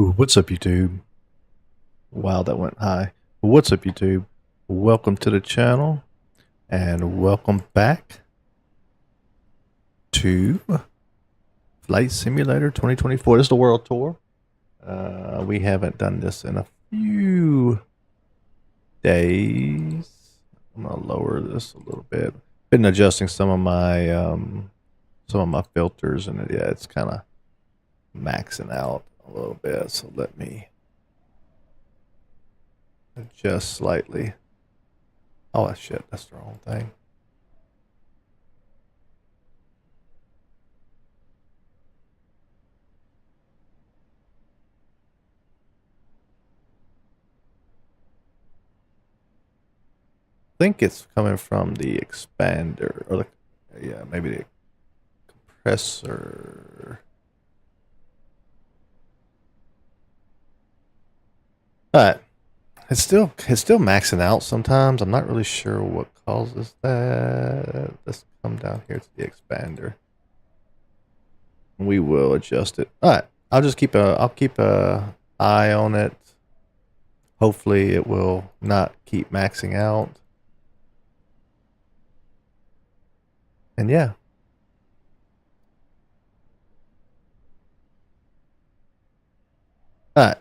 Ooh, what's up, YouTube? Wow, that went high. What's up, YouTube? Welcome to the channel and welcome back to Flight Simulator 2024. This is the World Tour. We haven't done this in a few days. I'm gonna lower this a little bit. Been adjusting some of my filters, and yeah, it's kind of maxing out a little bit. So let me adjust slightly. Oh shit, that's the wrong thing. I think it's coming from the expander, or yeah, maybe the compressor. But it's still maxing out sometimes. I'm not really sure what causes that. Let's come down here to the expander. We will adjust it. All right, I'll keep a eye on it. Hopefully it will not keep maxing out. And yeah. All right.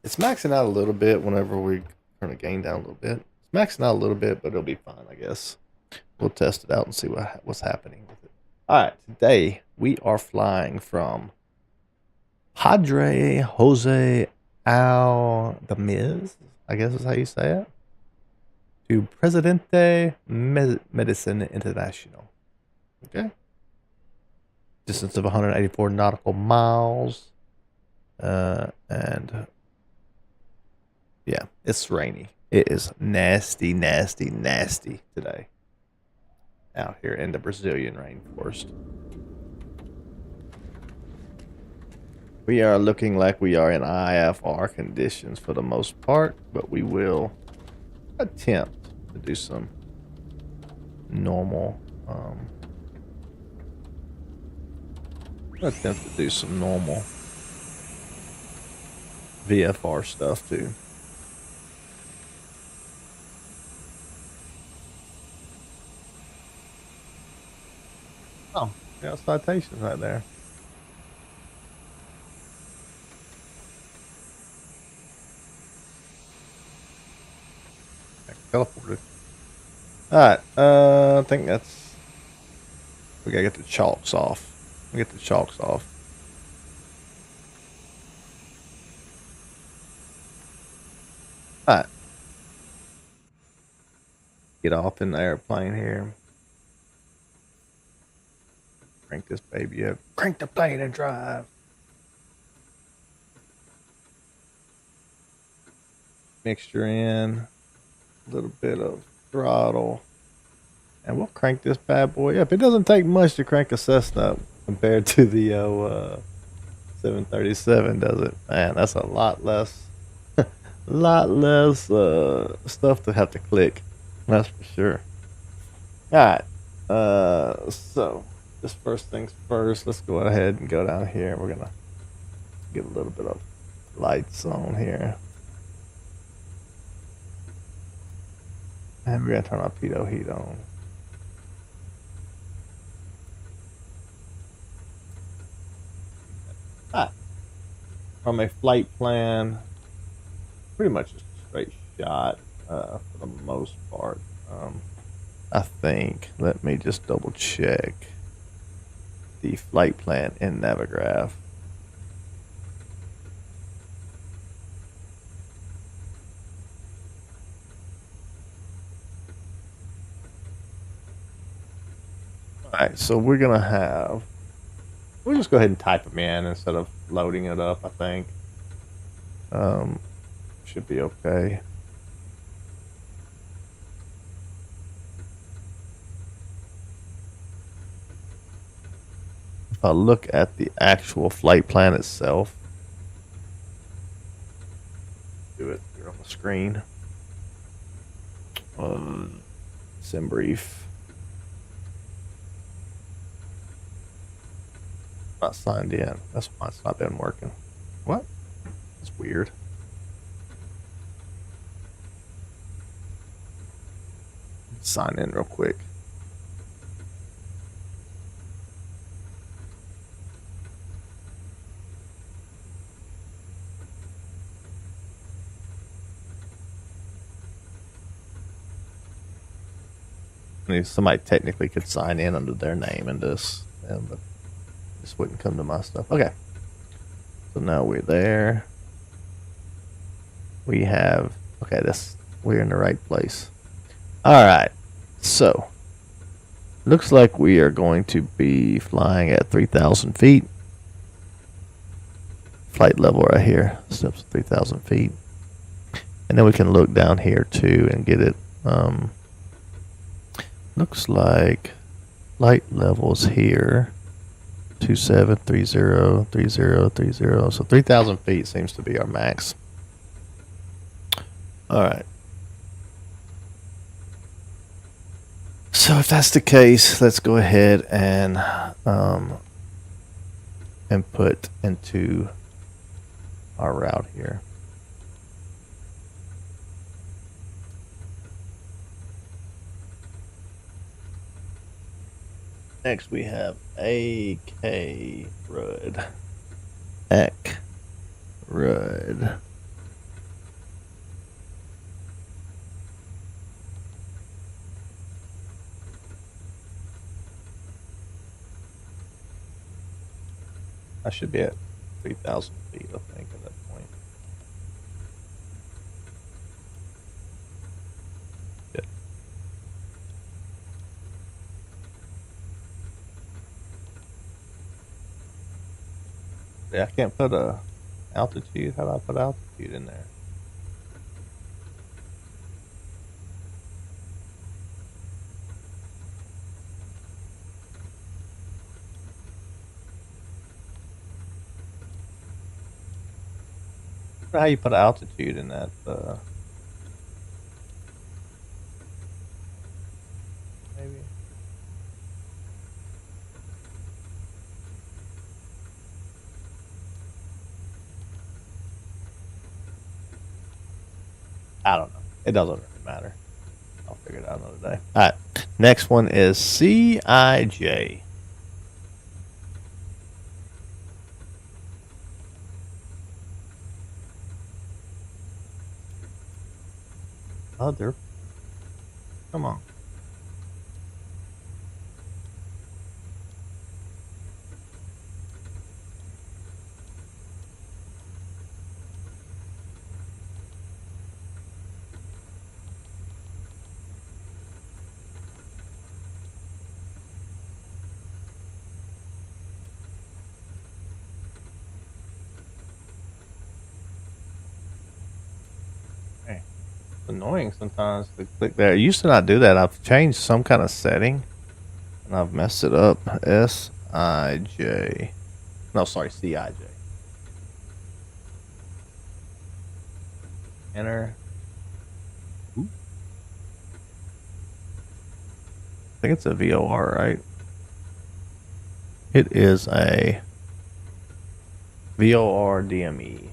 It's maxing out a little bit whenever we turn the gain down a little bit. It's maxing out a little bit, but it'll be fine, I guess. We'll test it out and see what's happening with it. All right, today we are flying from Padre Jose Aldamiz, I guess is how you say it, to Presidente Medicine International. Okay. Distance of 184 nautical miles. And yeah, it's rainy. It is nasty, nasty, nasty today out here in the Brazilian rainforest. We are looking like we are in IFR conditions for the most part, but we will attempt to do some normal VFR stuff too. Oh, yeah, citations right there. Teleported. Alright, I think that's... We gotta get the chalks off. Get the chalks off. Alright. Get off in the airplane here. Crank this baby up. Crank the plane and drive. Mixture in. A little bit of throttle. And we'll crank this bad boy up. It doesn't take much to crank a Cessna compared to the 737, does it? Man, that's a lot less stuff to have to click. That's for sure. Alright. So just first things first, let's go ahead and go down here. We're gonna get a little bit of lights on here. And we're gonna turn our pitot heat on. From a flight plan, pretty much just a straight shot for the most part. I think, let me just double check the flight plan in Navigraph. Alright, so we'll just go ahead and type them in instead of loading it up, I think. Should be okay. If I look at the actual flight plan itself, do it here on the screen. Sim brief. Not signed in. That's why it's not been working. What? That's weird. Sign in real quick. I mean, somebody technically could sign in under their name in this, but this wouldn't come to my stuff. Okay. So now we're there. We have, okay, we're in the right place. All right. So, looks like we are going to be flying at 3,000 feet. Flight level right here, steps 3,000 feet. And then we can look down here too and get it. Looks like flight levels here. 2730, 3030. So 3,000 feet seems to be our max. All right. So if that's the case, let's go ahead and input into our route here. Next we have Acre River. Acre River. I should be at 3,000 feet, I think, at that point. Yeah. Yeah, I can't put a altitude. How do I put altitude in there? How you put altitude in that? Maybe. I don't know. It doesn't really matter. I'll figure it out another day. All right. Next one is CIJ. Other. Come on. Hey. It's annoying sometimes to click there. It used to not do that. I've changed some kind of setting and I've messed it up. SIJ. No, sorry, CIJ. Enter. Ooh. I think it's a VOR, right? It is a VOR DME.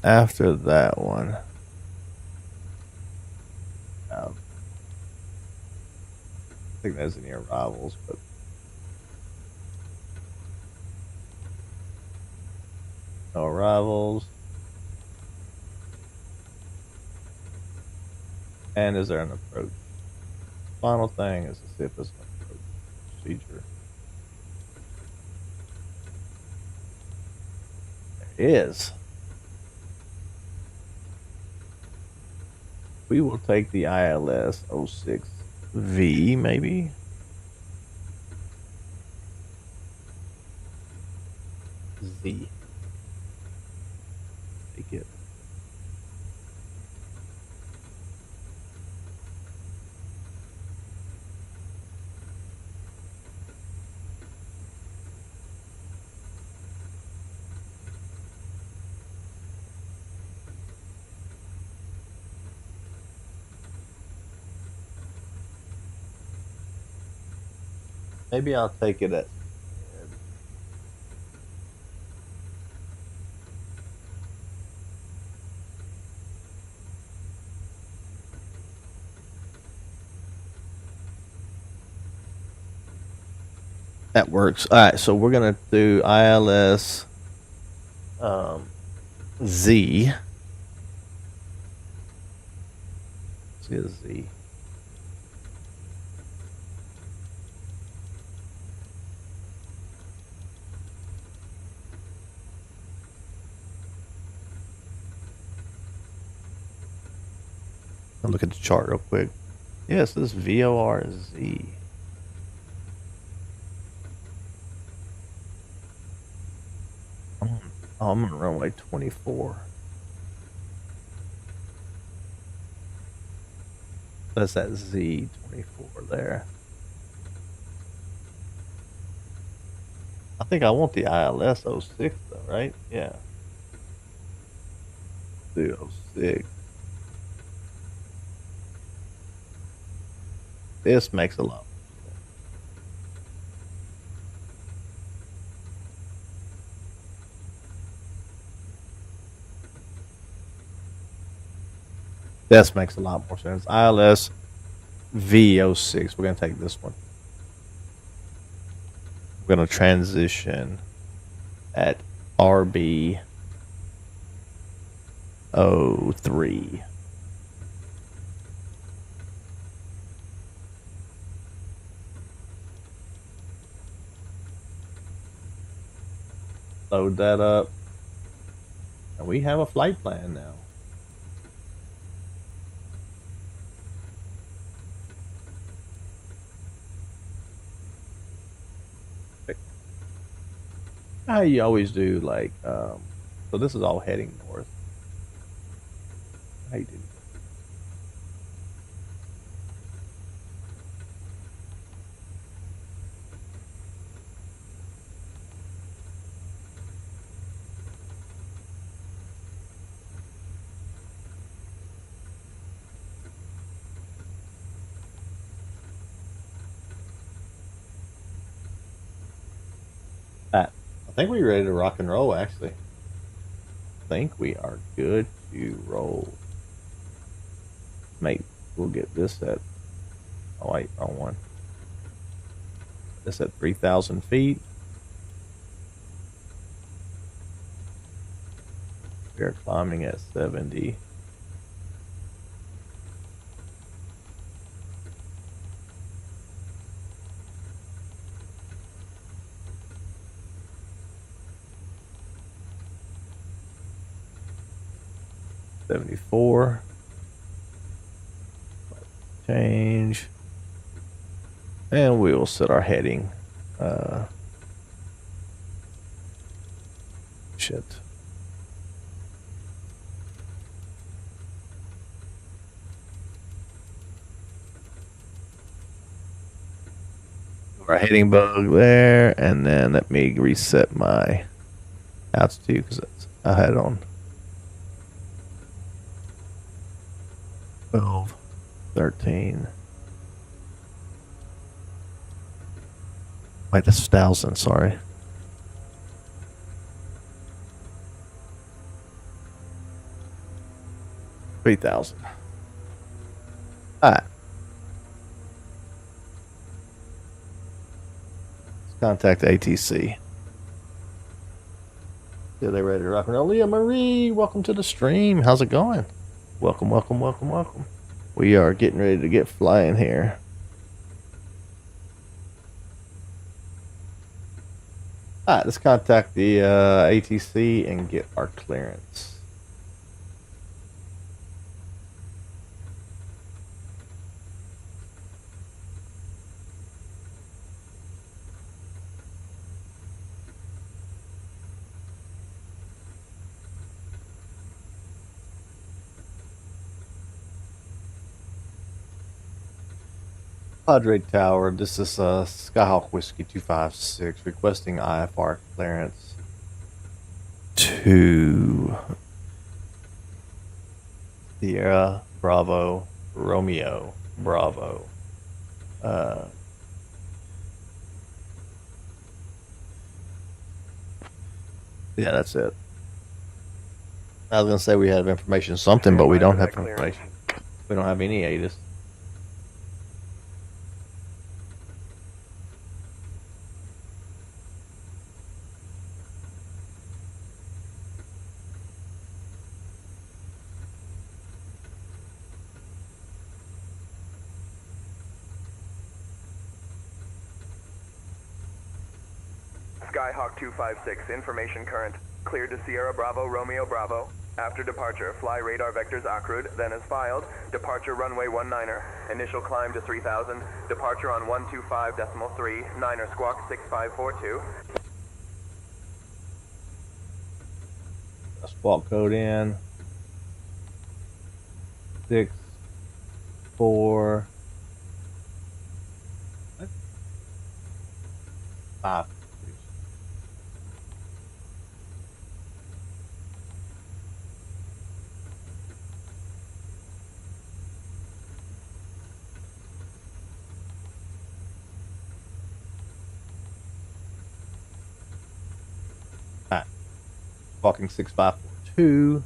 After that one, I think that's any arrivals, but no arrivals. And is there an approach? Final thing is to see if there's an approach procedure. There is. We will take the ILS 06V, maybe. Z. Take it. Maybe I'll take it at. That works. All right, so we're gonna do ILS Z. Let's get a Z. I'll look at the chart real quick. Yes, this is VORZ. Oh, I'm on runway 24. That's that Z24 there. I think I want the ILS 06 though, right? Yeah. Do 06. This makes a lot. This makes a lot more sense. ILS V06. We're going to take this one. We're going to transition at RB 03. Load that up. And we have a flight plan now. How you always do, like, so this is all heading north. How you do? I think we're ready to rock and roll, actually. I think we are good to roll. Mate, we'll get this at, oh wait, wrong one. This at 3,000 feet. We are climbing at 70. $74. Change. And we will set our heading. Shit. Our heading bug there, and then let me reset my altitude because I had on 12, 13. Wait, that's 1,000, sorry. $3,000. All right. Let's contact ATC. Yeah, they ready to rock and roll. Leah Marie, welcome to the stream. How's it going? Welcome, welcome, welcome, welcome. We are getting ready to get flying here. All right, let's contact the ATC and get our clearance. Padre Tower, this is Skyhawk Whiskey 256 requesting IFR clearance to Sierra Bravo Romeo Bravo Yeah, that's it. I was gonna say we have information something, but we don't have information. We don't have any ATIS. Skyhawk 256, information current. Cleared to Sierra Bravo, Romeo Bravo. After departure, fly radar vectors accrued, then as filed. Departure runway 19er. Initial climb to 3000. Departure on 125.3. 9er squawk 6542. Squawk code in 6 4 5. Walking 6542.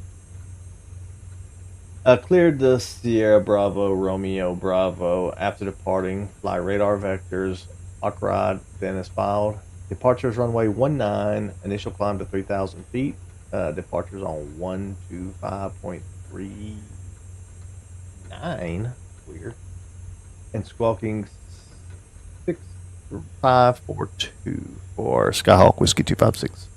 Cleared the Sierra Bravo, Romeo Bravo. After departing, fly radar vectors, Acrod, then as filed. Departures runway 19, initial climb to 3,000 feet. Departures on 125.39. Weird. And squawking 6542 for Skyhawk Whiskey 256.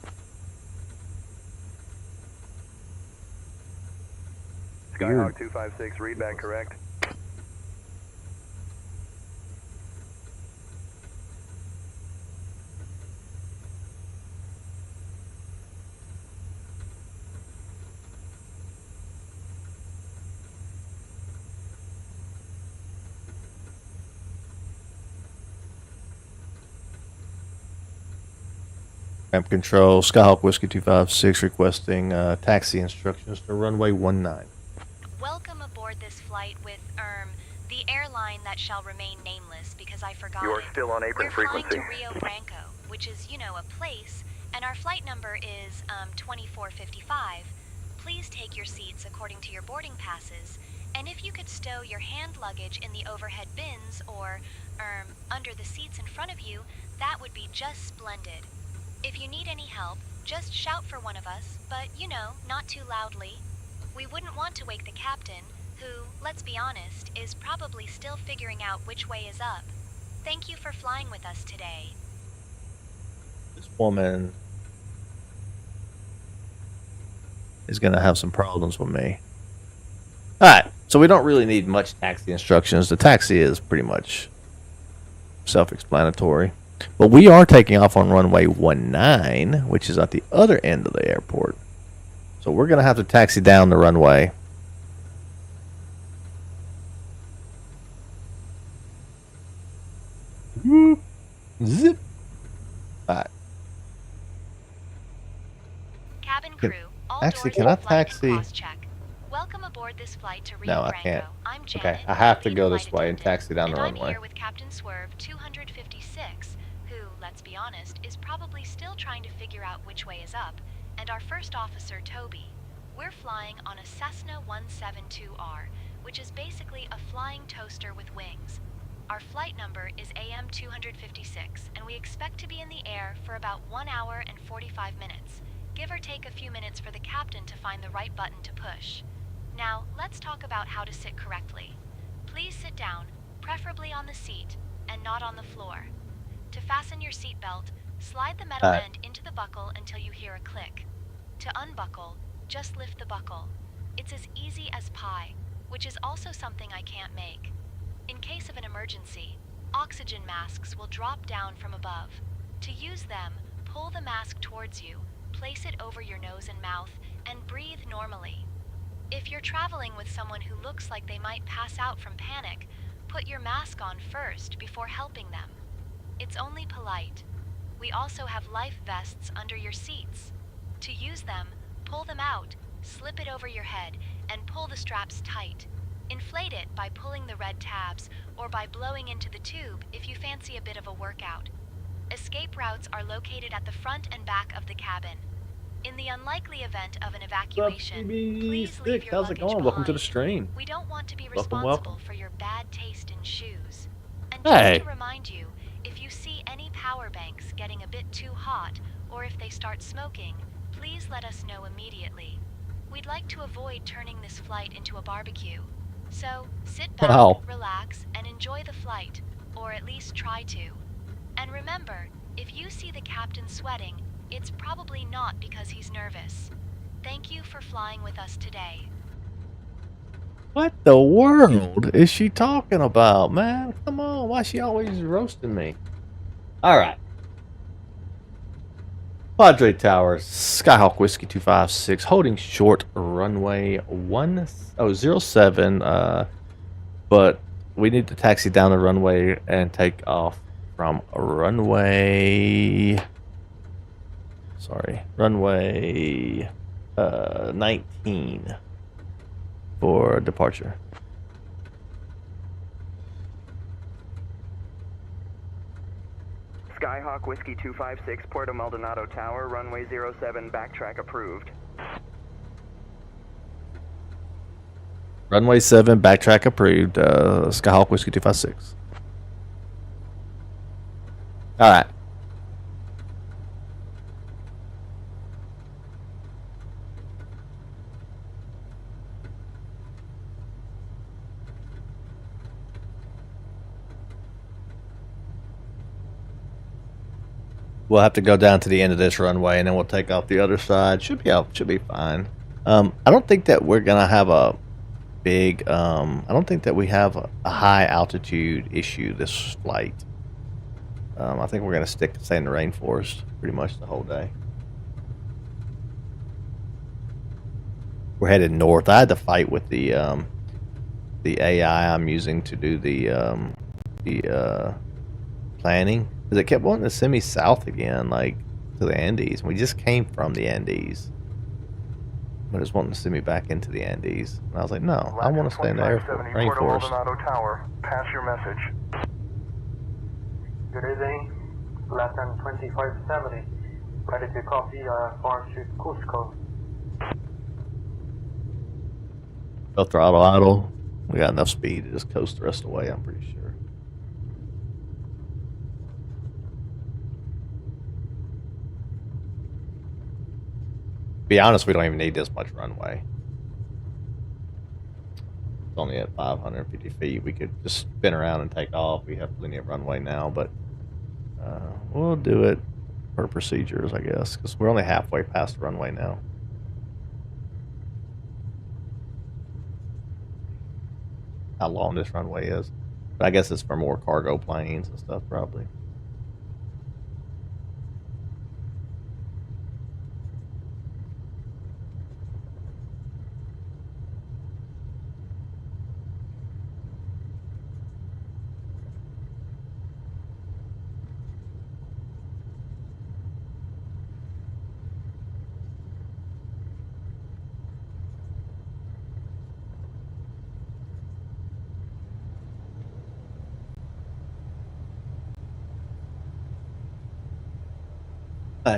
Skyhawk 256, readback correct. Ramp control, Skyhawk Whiskey 256 requesting taxi instructions to runway 19. Welcome aboard this flight with, the airline that shall remain nameless because I forgot You are it. still on apron frequency. We're flying to Rio Branco, which is, a place, and our flight number is, 2455. Please take your seats according to your boarding passes, and if you could stow your hand luggage in the overhead bins or, under the seats in front of you, that would be just splendid. If you need any help, just shout for one of us, but, not too loudly. We wouldn't want to wake the captain, who, let's be honest, is probably still figuring out which way is up. Thank you for flying with us today. This woman is going to have some problems with me. All right, so we don't really need much taxi instructions. The taxi is pretty much self-explanatory. But we are taking off on runway 19, which is at the other end of the airport. So we're going to have to taxi down the runway. Whoop. Zip. All right. Cabin crew, all Actually, doors can I in flight taxi? and cross-check. Welcome aboard this flight to Rio No, I Branco. can't. I'm Janet, Okay, I have to lead go flight this way and attendant, taxi down the and runway. I'm here with Captain Swerve 256, who, let's be honest, is probably still trying to figure out which way is up, and our first officer, Toby. We're flying on a Cessna 172R, which is basically a flying toaster with wings. Our flight number is AM 256, and we expect to be in the air for about 1 hour and 45 minutes, give or take a few minutes for the captain to find the right button to push. Now, let's talk about how to sit correctly. Please sit down, preferably on the seat, and not on the floor. To fasten your seatbelt, slide the metal end into the buckle until you hear a click. To unbuckle, just lift the buckle. It's as easy as pie, which is also something I can't make. In case of an emergency, oxygen masks will drop down from above. To use them, pull the mask towards you, place it over your nose and mouth, and breathe normally. If you're traveling with someone who looks like they might pass out from panic, put your mask on first before helping them. It's only polite. We also have life vests under your seats. To use them, pull them out, slip it over your head, and pull the straps tight. Inflate it by pulling the red tabs or by blowing into the tube if you fancy a bit of a workout. Escape routes are located at the front and back of the cabin. In the unlikely event of an evacuation, please leave Stick, your how's it luggage going? Welcome to the behind. stream. We don't want to be Welcome, responsible welcome. for your bad taste in shoes. And just to Hey. remind you, if you see any power banks getting a bit too hot, or if they start smoking, please let us know immediately. We'd like to avoid turning this flight into a barbecue. So, sit back, Wow. relax, and enjoy the flight, or at least try to. And remember, if you see the captain sweating, it's probably not because he's nervous. Thank you for flying with us today. What the world is she talking about, man? Come on, why is she always roasting me? Alright. Padre Towers, Skyhawk Whiskey 256, holding short runway 07, but we need to taxi down the runway and take off from runway 19 for departure. Skyhawk Whiskey 256, Puerto Maldonado Tower, runway 07, backtrack approved. Runway 7, backtrack approved, Skyhawk Whiskey 256. Alright. We'll have to go down to the end of this runway, and then we'll take off the other side. Should be fine. I don't think that we're gonna have a big. I don't think that we have a high altitude issue this flight. I think we're gonna stay in the rainforest pretty much the whole day. We're headed north. I had to fight with the AI I'm using to do the planning. Because it kept wanting to send me south again, like to the Andes. We just came from the Andes. But it's wanting to send me back into the Andes. And I was like, no, I want to stay in the rainforest. Puerto Maldonado Tower, pass your message. Good evening, Latin 2570, ready to copy farm to Cusco. Full throttle idle. We got enough speed to just coast the rest of the way, I'm pretty sure. Be honest, we don't even need this much runway. It's only at 550 feet. We could just spin around and take off. We have plenty of runway now, but we'll do it for procedures, I guess, because we're only halfway past the runway now. How long this runway is. But I guess it's for more cargo planes and stuff, probably.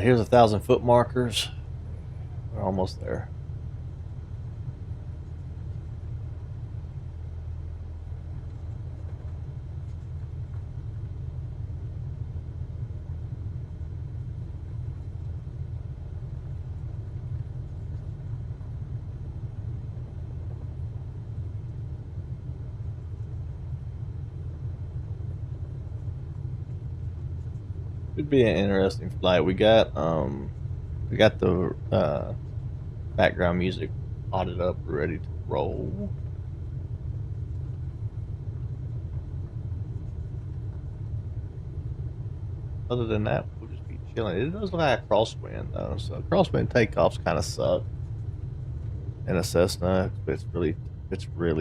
Here's 1,000-foot markers. We're almost there. Should be an interesting flight. We got the background music potted up, ready to roll. Other than that, we'll just be chilling. It does look like a crosswind though, so crosswind takeoffs kind of suck in a Cessna. It's really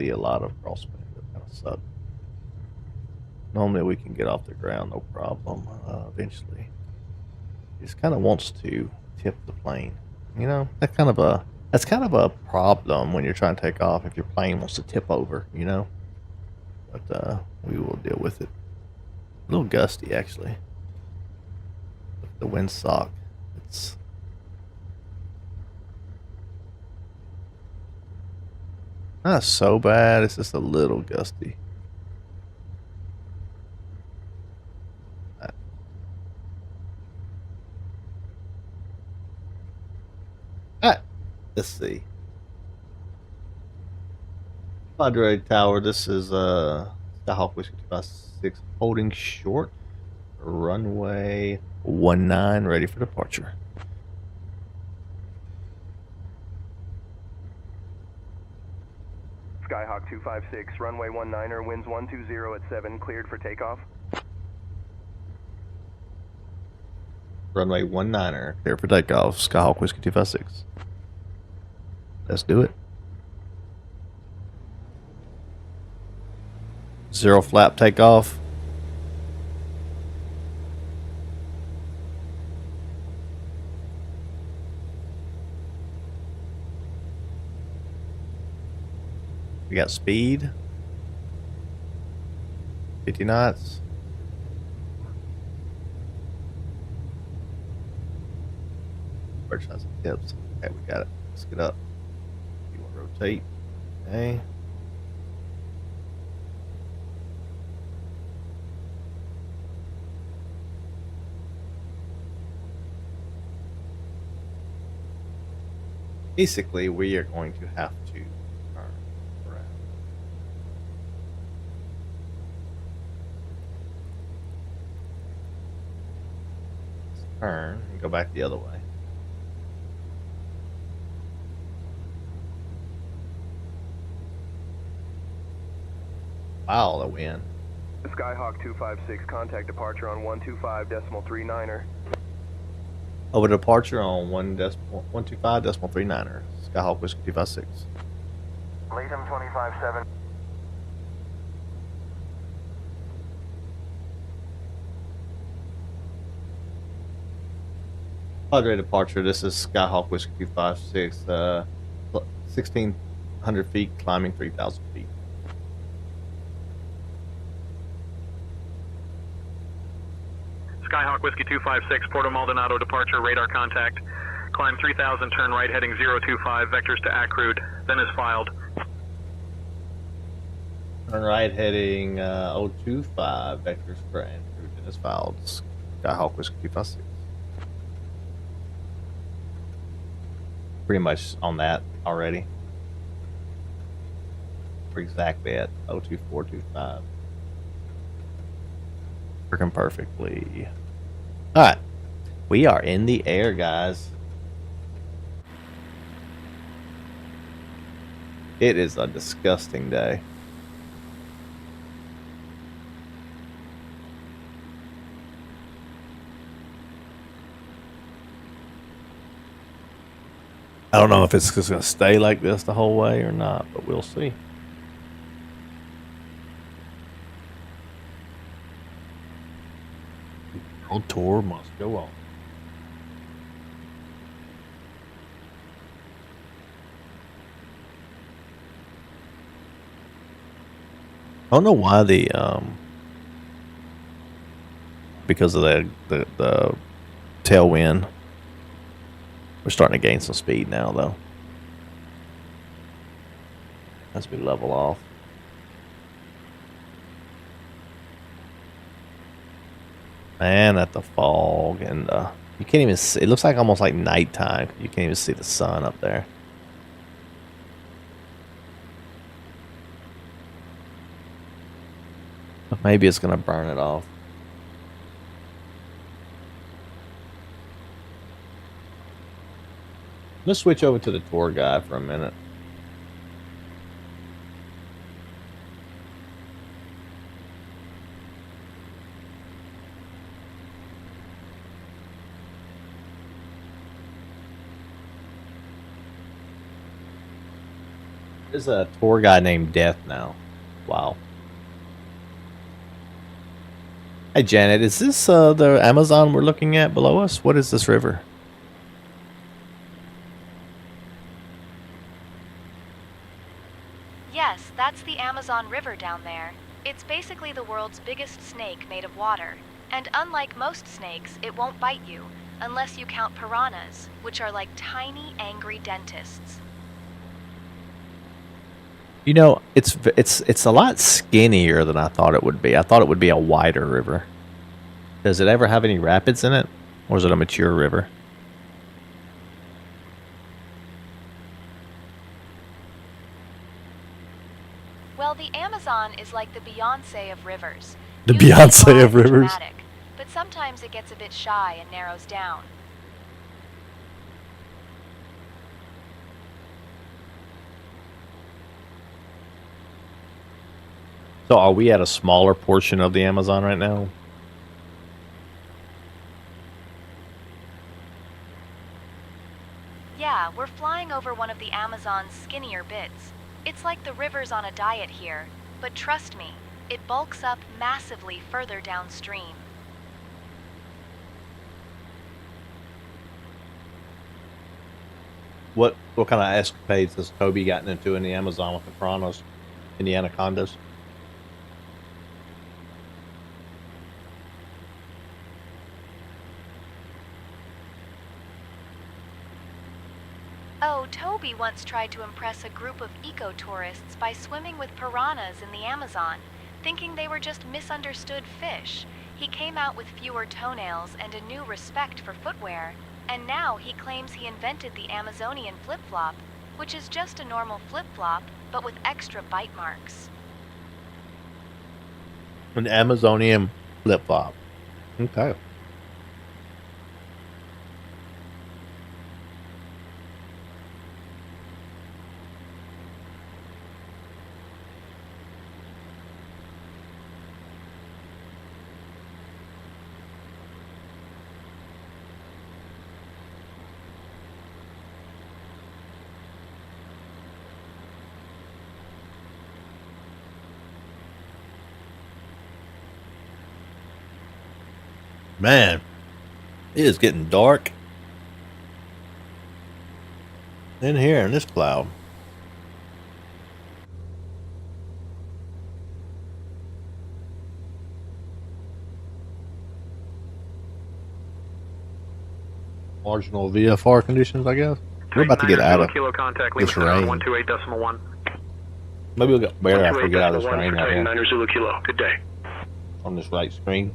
a lot of crosswind that kind of suck. Normally we can get off the ground no problem. Eventually, it just kind of wants to tip the plane. You know, that's kind of a problem when you're trying to take off if your plane wants to tip over. You know, but we will deal with it. A little gusty actually. The windsock. Not so bad. It's just a little gusty. Alright, let's see. Padre Tower, this is Skyhawk Whiskey 256 holding short. Runway 19 ready for departure. Skyhawk 256, runway 19er, winds 120 at 7, cleared for takeoff. Runway 19er, clear for takeoff. Skyhawk Whiskey 256. Let's do it. Zero flap takeoff. We got speed. 50 knots. Bird shots and tips. Okay, we got it. Let's get up. You want to rotate. Okay. Basically, we are going to have to turn around. Let's turn and go back the other way. Wow, the wind. Skyhawk 256, contact departure on 125.39er. Over departure on 125.39er. Skyhawk Whiskey 256. Latham 25-7. Padre departure. This is Skyhawk Whiskey 256. 1,600 feet, climbing 3,000 feet. Skyhawk Whiskey 256, Puerto Maldonado departure, radar contact. Climb 3000, turn right heading 025, vectors to Acre, then is filed. Turn right heading 025, vectors for Andrew, then is filed. Skyhawk Whiskey 256. Pretty much on that already. We're exactly at 02425. Working perfectly. Alright. We are in the air, guys. It is a disgusting day. I don't know if it's just going to stay like this the whole way or not, but we'll see. World tour must go on. I don't know why because of the tailwind, we're starting to gain some speed now though. As we level off. Man, at the fog and you can't even see. It looks like almost like nighttime. You can't even see the sun up there. But maybe it's gonna burn it off. Let's switch over to the tour guide for a minute. There's a tour guide named Death now. Wow. Hey Janet, is this the Amazon we're looking at below us? What is this river? Yes, that's the Amazon River down there. It's basically the world's biggest snake made of water. And unlike most snakes, it won't bite you, unless you count piranhas, which are like tiny, angry dentists. You know, it's a lot skinnier than I thought it would be. I thought it would be a wider river. Does it ever have any rapids in it, or is it a mature river? Well, the Amazon is like the Beyonce of rivers. The Usually Beyonce broad of and rivers? dramatic, but sometimes it gets a bit shy and narrows down. So are we at a smaller portion of the Amazon right now? Yeah, we're flying over one of the Amazon's skinnier bits. It's like the river's on a diet here, but trust me, it bulks up massively further downstream. What kind of escapades has Toby gotten into in the Amazon with the piranhas and the anacondas? Oh, Toby once tried to impress a group of eco-tourists by swimming with piranhas in the Amazon, thinking they were just misunderstood fish. He came out with fewer toenails and a new respect for footwear, and now he claims he invented the Amazonian flip-flop, which is just a normal flip-flop, but with extra bite marks. An Amazonian flip-flop. Okay. Man, it is getting dark in here in this cloud. Marginal VFR conditions, I guess. We're about to get out of Kilo contact, this around rain. 128.1. Maybe we'll get better after we get out of this rain out here 9 Zulu Kilo. Good day. on this right screen.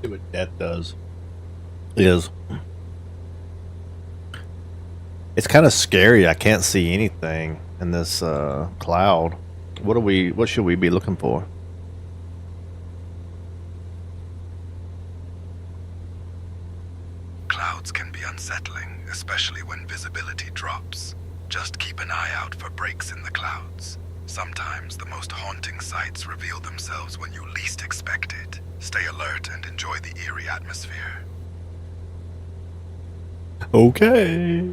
See what death does. Is it's kind of scary. I can't see anything in this cloud. What should we be looking for? Clouds can be unsettling, especially when visibility drops. Just keep an eye out for breaks in the clouds. Sometimes the most haunting sights reveal themselves when you least expect it. Stay alert and enjoy the eerie atmosphere. Okay.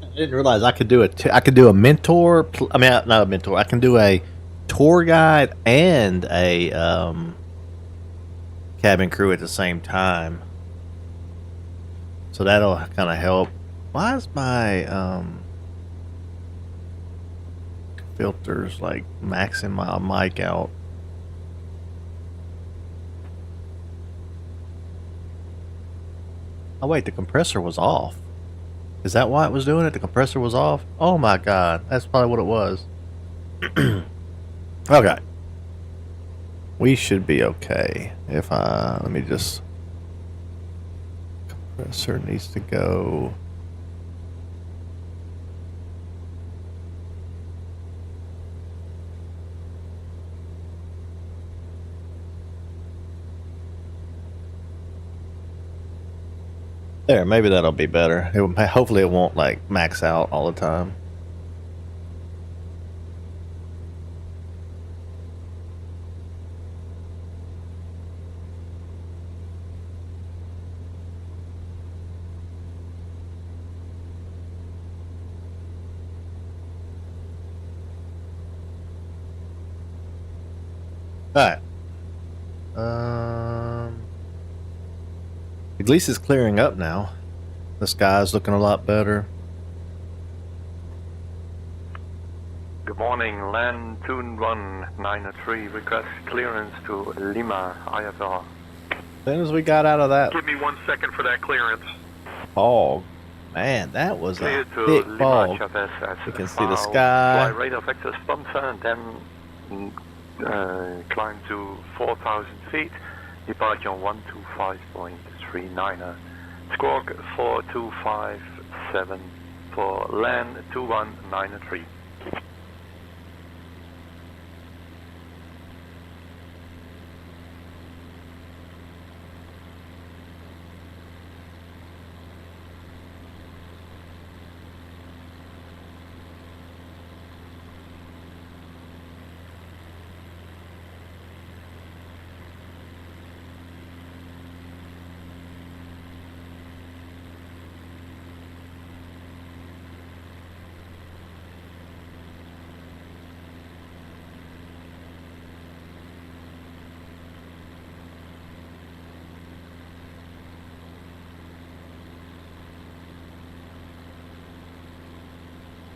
I didn't realize I could do I could do a mentor. I mean, not a mentor. I can do a tour guide and a cabin crew at the same time. So that'll kind of help Why is my filters like maxing my mic out? Oh wait, the compressor was off. Is that why it was doing it? The compressor was off? Oh my god, that's probably what it was. Okay. We should be okay. If let me just... Compressor needs to go... There, maybe that'll be better. Hopefully it won't like max out all the time. Alright. At least it's clearing up now. The sky's looking a lot better. Good morning, land tune 193, request clearance to Lima, IFR. As soon as we got out of that Give me 1 second for that clearance. fog, man, that was Clear a to thick Lima, fog. Chavez, as You can see the file, sky. Fly radar vector sponsor, and then climb to 4,000 feet, departure on 125.39er. Squawk 4257 for land 2193.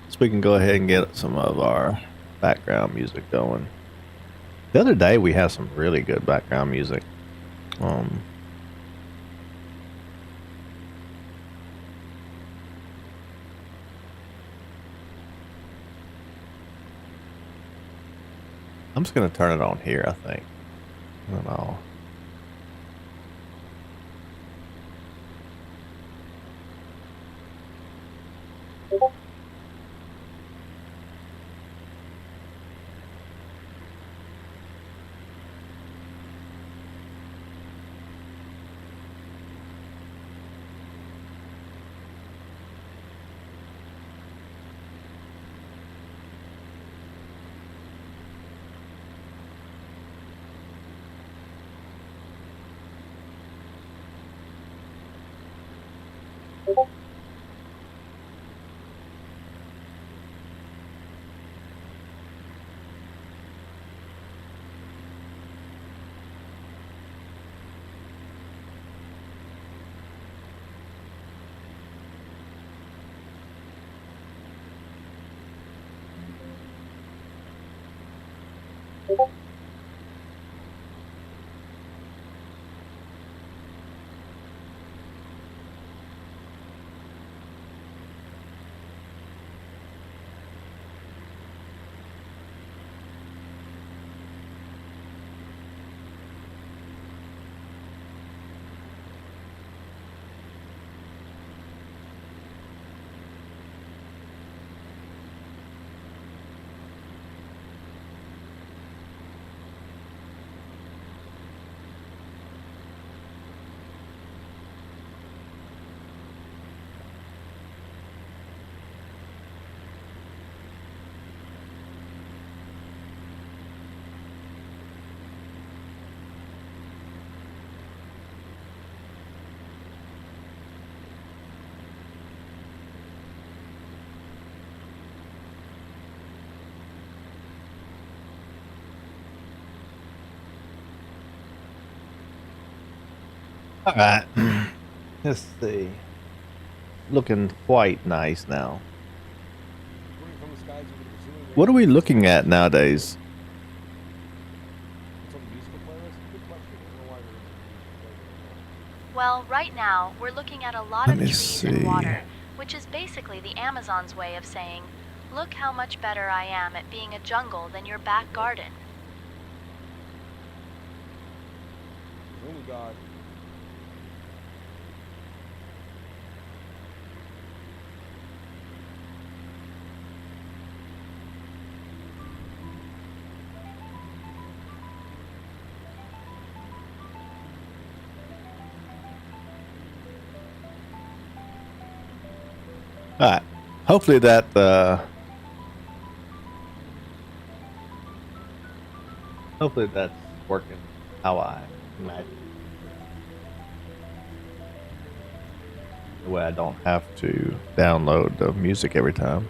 So we can go ahead and get some of our background music going. The other day we had some really good background music. I'm just gonna turn it on here, I think. I don't know. All right. Let's see. looking quite nice now. What are we looking at nowadays? Well, right now, we're looking at a lot Let of me trees and see. water, which is basically the Amazon's way of saying, look how much better I am at being a jungle than your back garden. Only God. All right. Hopefully that hopefully that's working how I imagine. The way I don't have to download the music every time.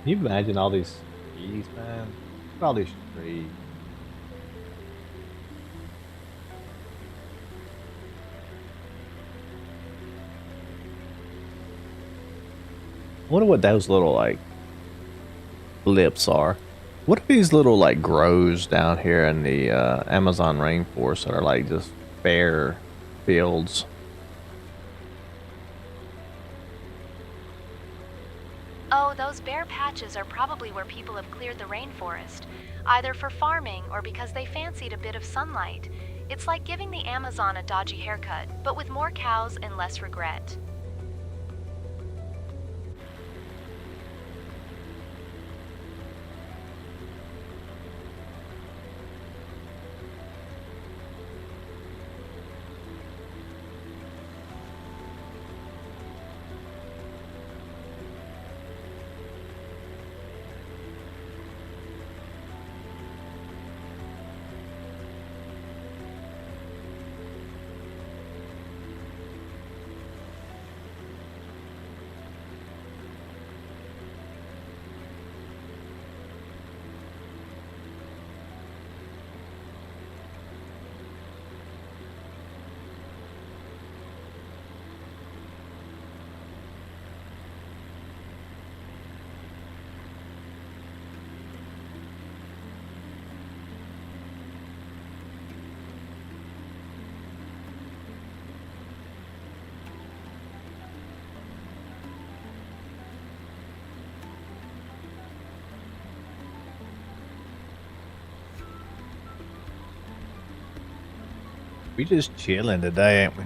Can you imagine all these trees, man? Look at all these trees. I wonder what those little, like, lips are. What are these little, like, grows down here in the Amazon rainforest that are, like, just bare fields? Oh, those bare patches are probably where people have cleared the rainforest, either for farming or because they fancied a bit of sunlight. It's like giving the Amazon a dodgy haircut, but with more cows and less regret. We just chilling today, ain't we?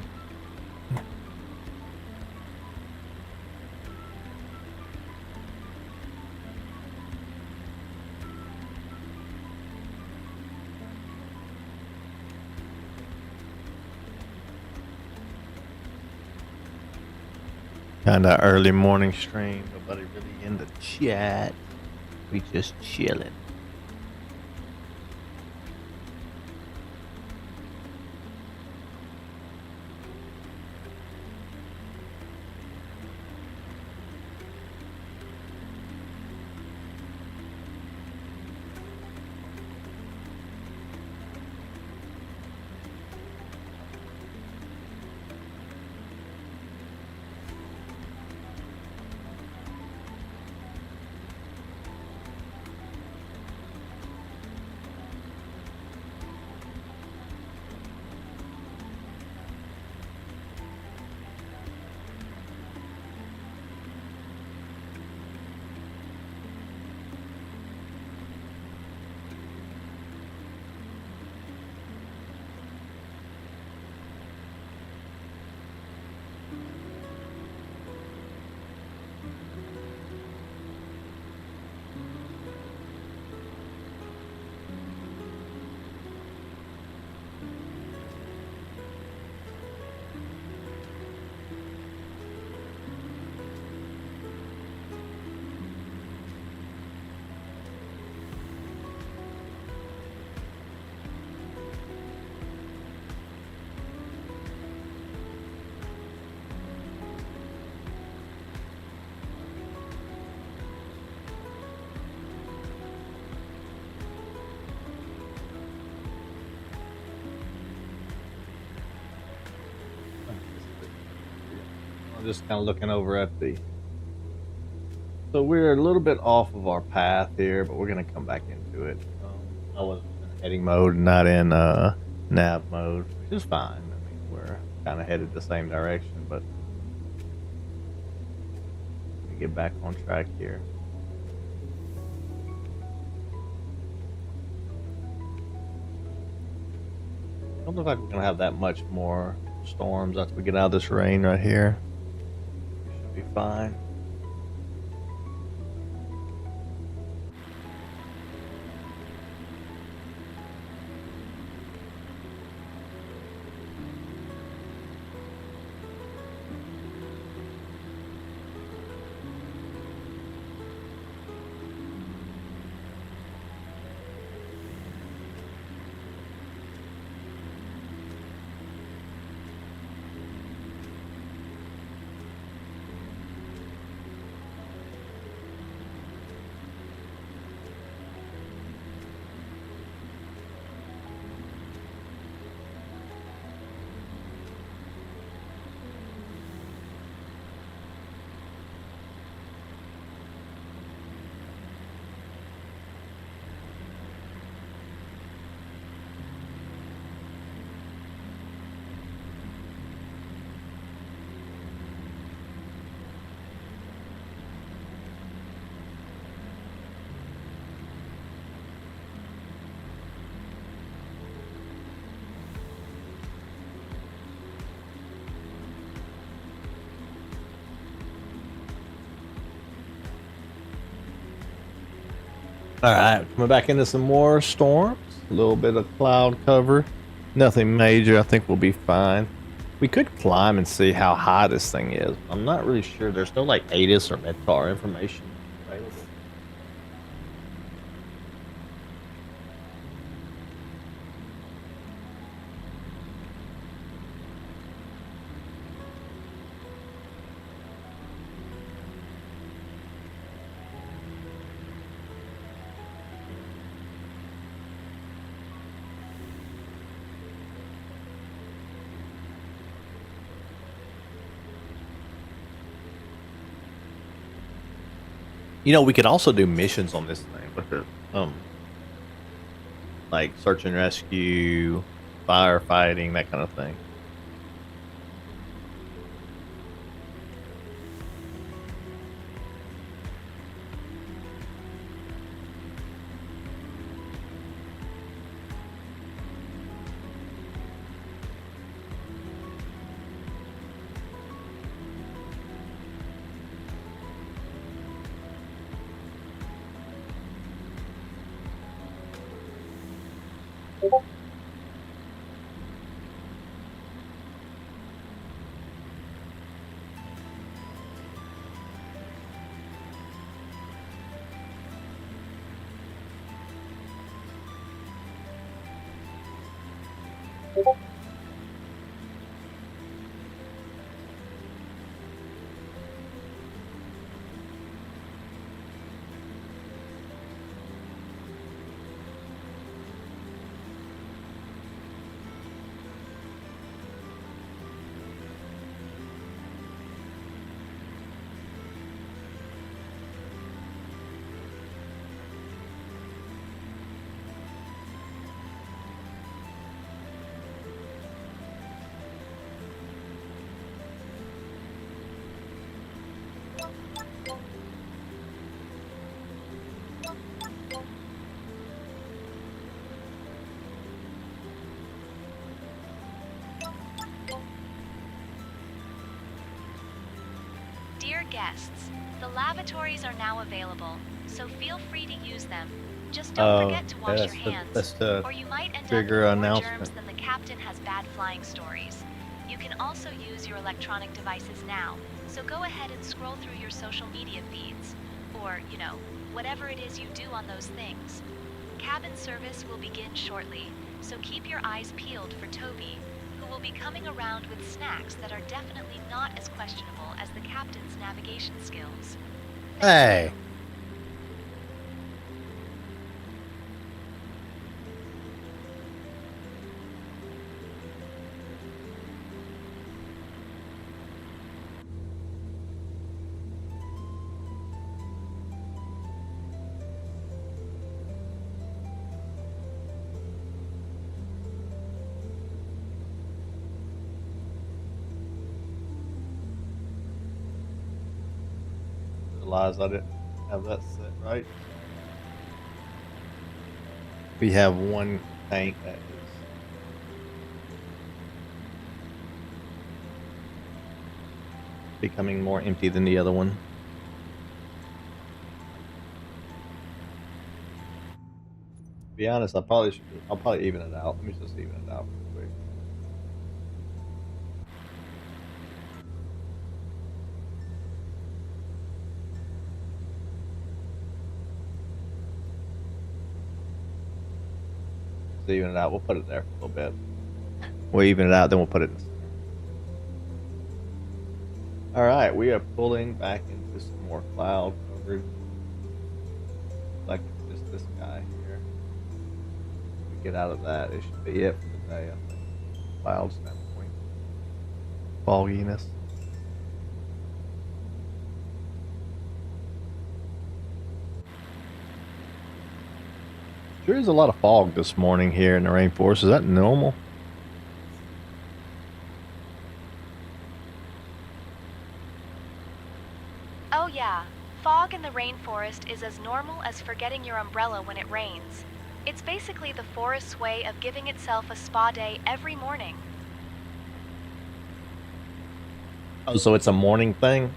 Kinda early morning stream. Nobody really in the chat. We just chilling. I'm just kind of looking over at the. So we're a little bit off of our path here, but we're gonna come back into it. I was in heading mode, not in nav mode, which is fine. I mean, we're kind of headed the same direction, but let me get back on track here. Don't look like we're gonna have that much more storms after we get out of this rain right here. We should be fine. All right, coming back into some more storms. A little bit of cloud cover. Nothing major. I think we'll be fine. We could climb and see how high this thing is. I'm not really sure. There's no like ATIS or MEDTAR information available. You know, we could also do missions on this thing with it. Like search and rescue, firefighting, that kind of thing. Dear guests, the lavatories are now available, so feel free to use them. Just don't forget to wash your hands, or you might end up with more germs than the captain has bad flying stories. You can also use your electronic devices now, so go ahead and scroll through your social media feeds, or, you know, whatever it is you do on those things. Cabin service will begin shortly, so keep your eyes peeled for Toby, who will be coming around with snacks that are definitely not as questionable as the captain's navigation skills. Hey. realized I didn't have that set right. We have one tank that is becoming more empty than the other one. To be honest, I'll probably even it out. Let me just even it out real quick. Just even it out. We'll put it there for a little bit. We'll even it out, then we'll put it in. All right, we are pulling back into some more cloud coverage. Like just this guy here. We get out of that, it should be it for the day, I think. Cloud standpoint. Fogginess. Sure is a lot of fog this morning here in the rainforest. Is that normal? Oh yeah, fog in the rainforest is as normal as forgetting your umbrella when it rains. It's basically the forest's way of giving itself a spa day every morning. Oh, so it's a morning thing?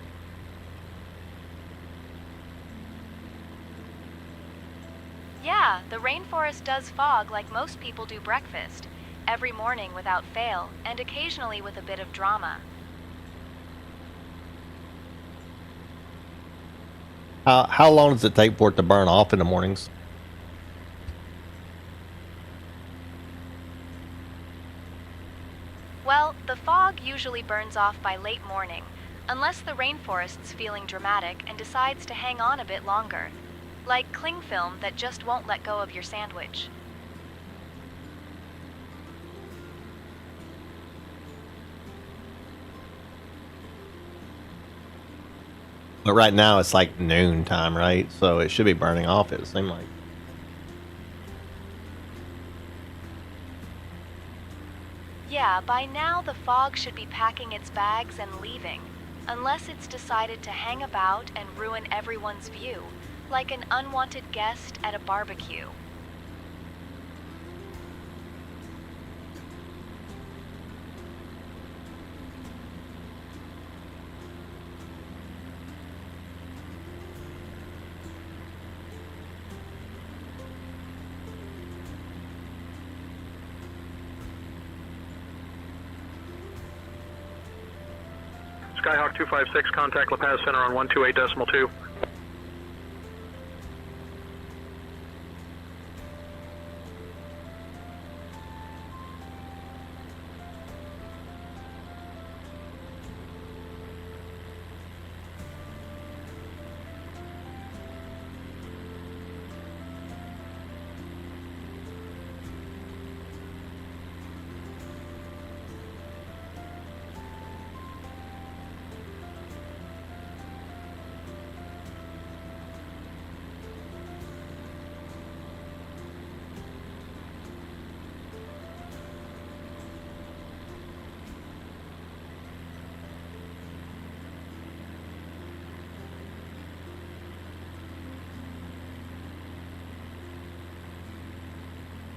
Yeah, the rainforest does fog like most people do breakfast. Every morning without fail, and occasionally with a bit of drama. How long does it take for it to burn off in the mornings? Well, the fog usually burns off by late morning, unless the rainforest's feeling dramatic and decides to hang on a bit longer. Like cling film that just won't let go of your sandwich. But right now it's like noon time, right? So it should be burning off, it seems like. Yeah, by now the fog should be packing its bags and leaving, unless it's decided to hang about and ruin everyone's view, like an unwanted guest at a barbecue. Skyhawk 256, contact La Paz Center on 128.2.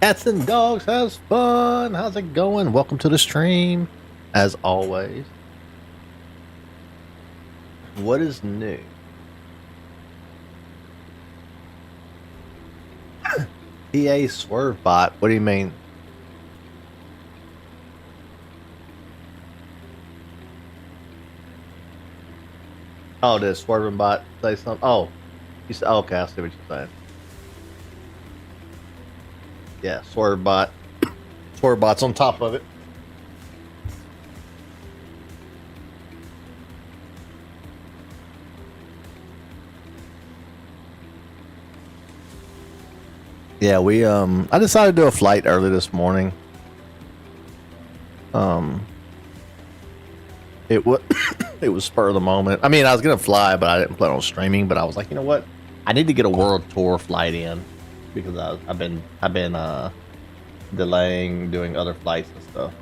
Cats and dogs has fun. How's it going? Welcome to the stream, as always. What is new? PA swerve bot. What do you mean? Oh, did swerving bot say something? Oh, you said, okay, I see what you're saying. Yeah, swerve bot. Swerve bot's on top of it. Yeah, I decided to do a flight early this morning. It was it was spur of the moment. I mean, I was gonna fly, but I didn't plan on streaming. But I was like, you know what? I need to get a world tour flight in because I've been delaying doing other flights and stuff.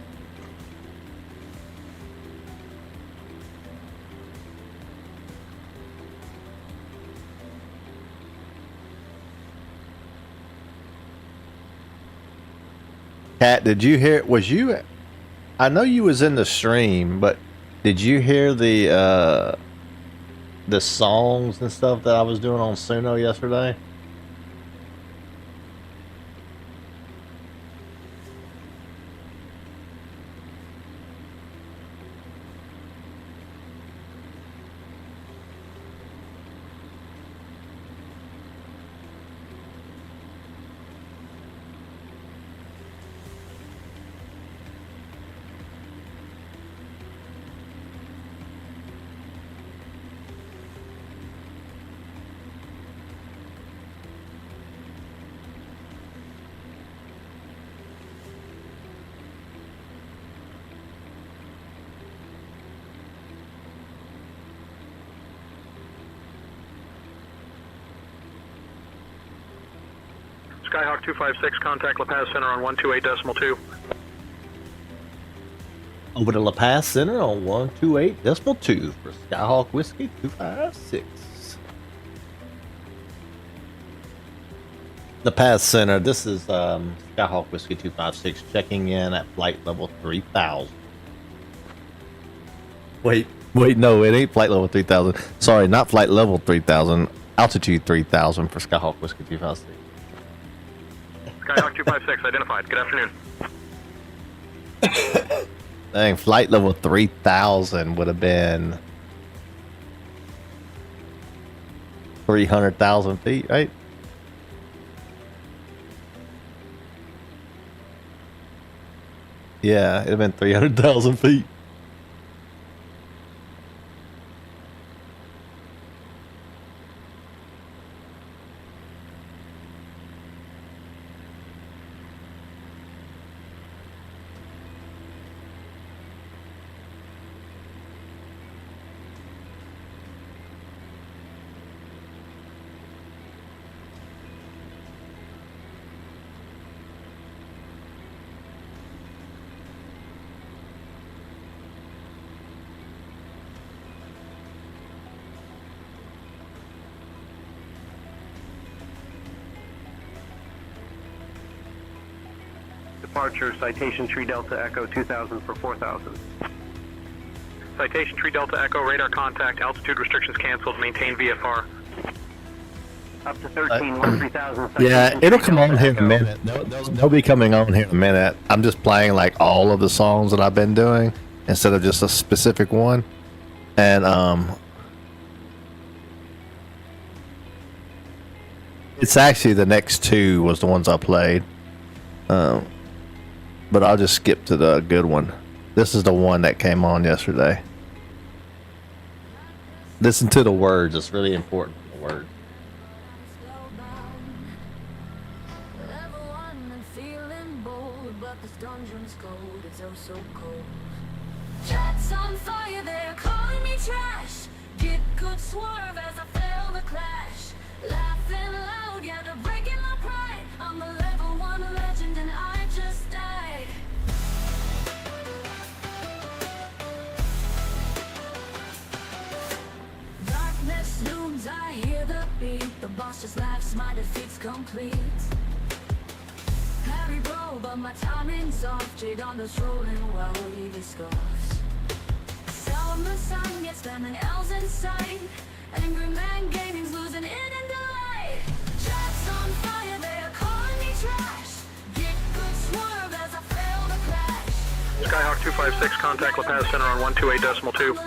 Kat, did you hear? Was you? I know you was in the stream, but did you hear the songs and stuff that I was doing on Suno yesterday? Skyhawk 256, contact La Paz Center on 128.2. Over to La Paz Center on 128.2 for Skyhawk Whiskey 256. La Paz Center, this is Skyhawk Whiskey 256 checking in at flight level 3000. Wait, no, it ain't flight level 3000. Sorry, not flight level 3000, altitude 3000 for Skyhawk Whiskey 256. Skyhawk 256, identified. Good afternoon. Dang, flight level 3000 would have been 300,000 feet, right? Yeah, it'd have been 300,000 feet. Departure, Citation Tree Delta Echo 2000 for 4000. Citation Tree Delta Echo, radar contact, altitude restrictions canceled, maintain VFR. Up to 3000. Yeah, it'll come on here in a minute. They'll be coming on here in a minute. I'm just playing like all of the songs that I've been doing instead of just a specific one. And it's actually the next two was the ones I played. But I'll just skip to the good one. This is the one that came on yesterday. Listen to the words. It's really important, the words. Shots on fire, they're calling me trash. Get good swerve as I fail the clash. Laughing loud, yeah, they're breaking my pride. I'm a level 1 legend and I just died. Darkness looms, I hear the beat. The boss just laughs, my defeat's complete. Harry bro, but my timing's off. Jade on the strolling while he scoffs. Summer sun gets them and L's inside. Angry man gaming's losing in and delight. Shots on fire, they are calling me trash. Get good swerve as I fail the crash. Skyhawk 256, contact La Paz Center on 128.2.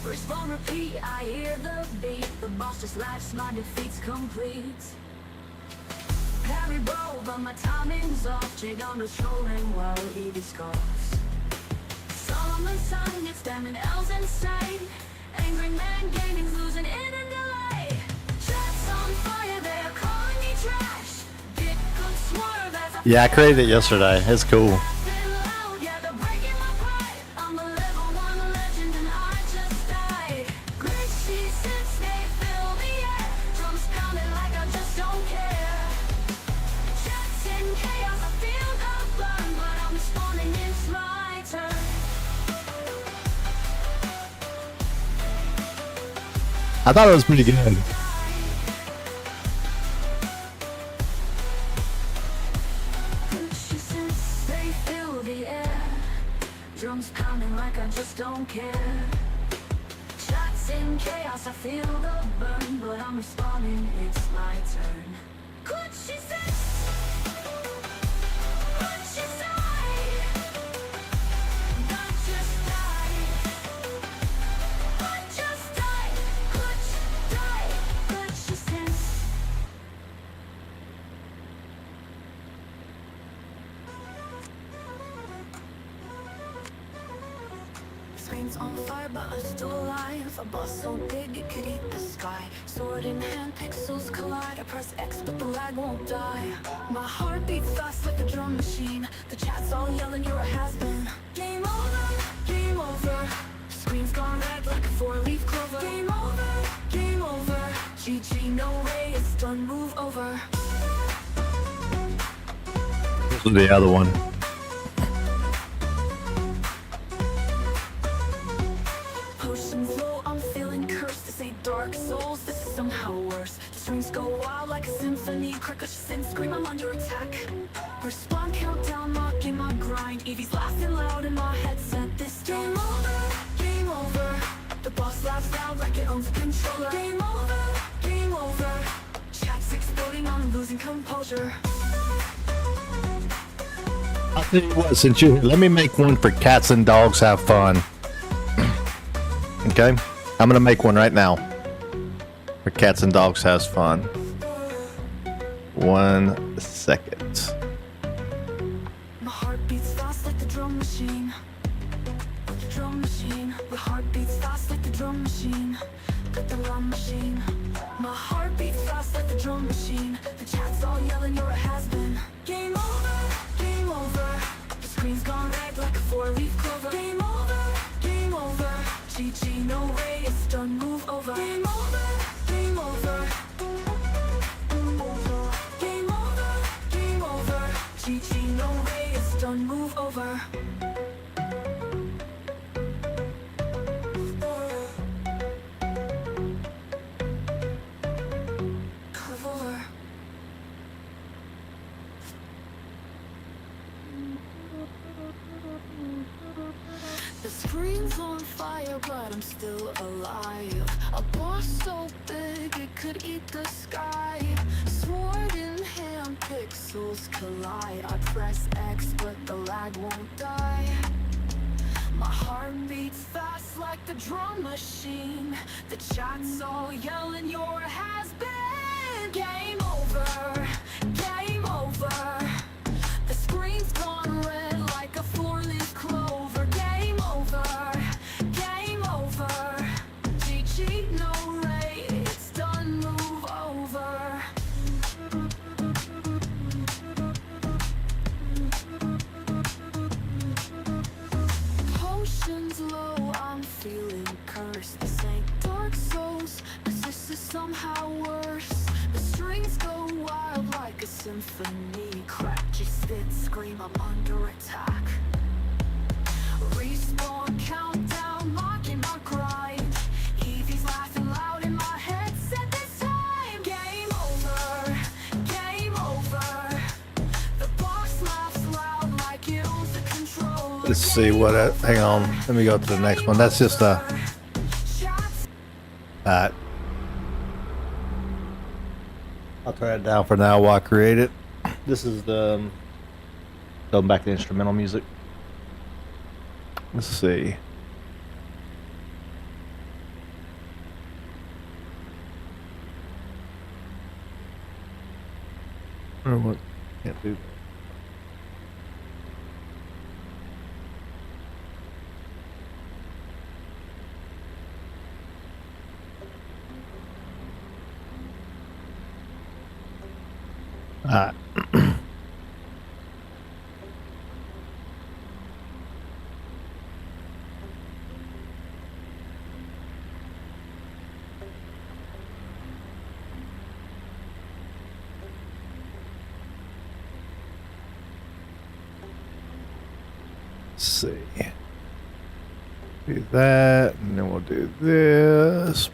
Respond, repeat, I hear the beat. The boss just laughs, my defeat's complete. Harry bro, but my timing's off. Jade on the strolling while he scoffs. Solomon sun gets them and L's inside. Angry man gaming's losing in and delight. Shots on fire, they are calling me trash. Get good swerve as I Yeah, I created it yesterday. It's cool. I thought it was pretty good. don't care. Shots in chaos, I feel the burn, but I'm responding, it's my turn. Could she say? Could she say? Not just die. Could just die. Could she die? Could she say? Screens on fire, but I'm still alive. A bus so big it could eat the sky. Sword in hand, pixels collide. I press X, but the lag won't die. My heart beats fast like a drum machine. The chat's all yelling, you're a has-been. Game over, game over. Screen's gone red like a four-leaf clover. Game over, game over. GG, no way, it's done, move over. This is the other one. Potions low, I'm feeling cursed. This ain't Dark Souls, this is somehow worse. The strings go wild like a symphony. Crickets scream, I'm under attack. Respawn countdown, mocking my grind. Evie's laughing loud in my headset. This game over, game over. The boss laughs loud like it owns a controller. Game over, game over. Chat's exploding, I'm losing composure. I'll tell you what, since you let me make one for Cats and Dogs Have Fun. Okay, I'm gonna make one right now for Cats and Dogs Has Fun. 1 second. My heart beats fast like the drum machine. Drum machine. My heart beats fast like the drum machine. Like the drum machine. My heart beats fast like the drum machine. The chat's all yelling, you're a has-been. Game over, game over. The screen's gone red like a four-leaf clover. Game over, game over. GG, no way, it's done, move over. Game over, game over. Game over, game over. GG, no way, it's done, move over. Move over. The screen's on fire, but I'm still alive. A boss so big it could eat the sky. Sword in hand, pixels collide. I press X, but the lag won't die. My heart beats fast like the drum machine. The chat's all yelling, your has been. Game over, game over. The screen's gone red like a four-leaf clover. Game over, game over. GG, no ray, it's done, move over. Potions low, I'm feeling cursed. This ain't Dark Souls, this is somehow worse. The strings go wild like a symphony. Crack, you spit, scream, I'm under attack. Respawn countdown, mocking my grind. Evie's laughing loud in my headset this time. Game over, game over. The boss laughs loud like it owns the control. Let's see what. Hang on. Let me go to the next one. That's just a. Alright. I'll turn it down for now while I create it. This is the. Going back to instrumental music. Let's see. Or what? Can't do that. Alright. See. Do that, and then we'll do this.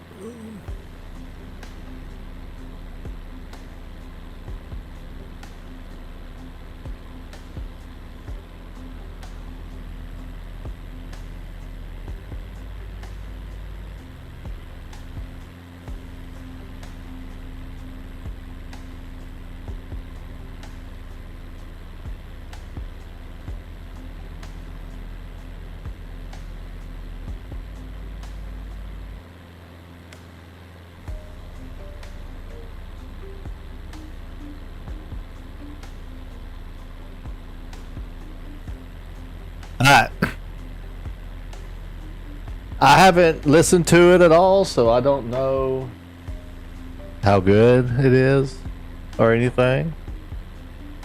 I haven't listened to it at all, so I don't know how good it is or anything.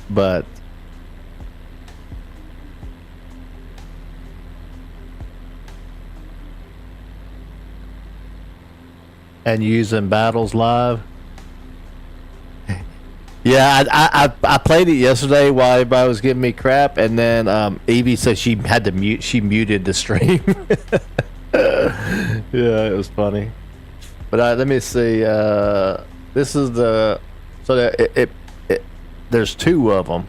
But and using battles live. Yeah, I played it yesterday while everybody was giving me crap, and then Evie said she had to mute. She muted the stream. Yeah, it was funny. But let me see. This is the there's two of them.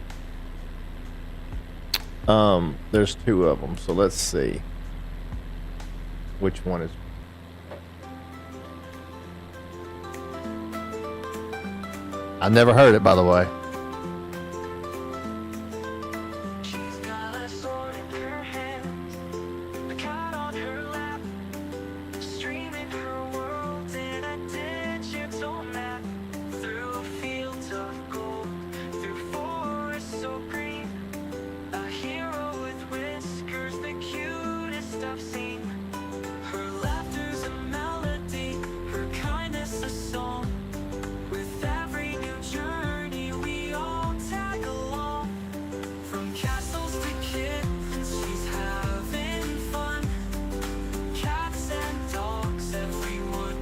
There's two of them. So let's see which one is. I never heard it, by the way. She's got a sword in her hand, a cat on her lap, streaming her world in a digital map. Through fields of gold, through forests so green, a hero with whiskers, the cutest I've seen. Her laughter's a melody, her kindness a song. With every new journey we all tag along. From castles to kittens, she's having fun. Cats and dogs, everyone.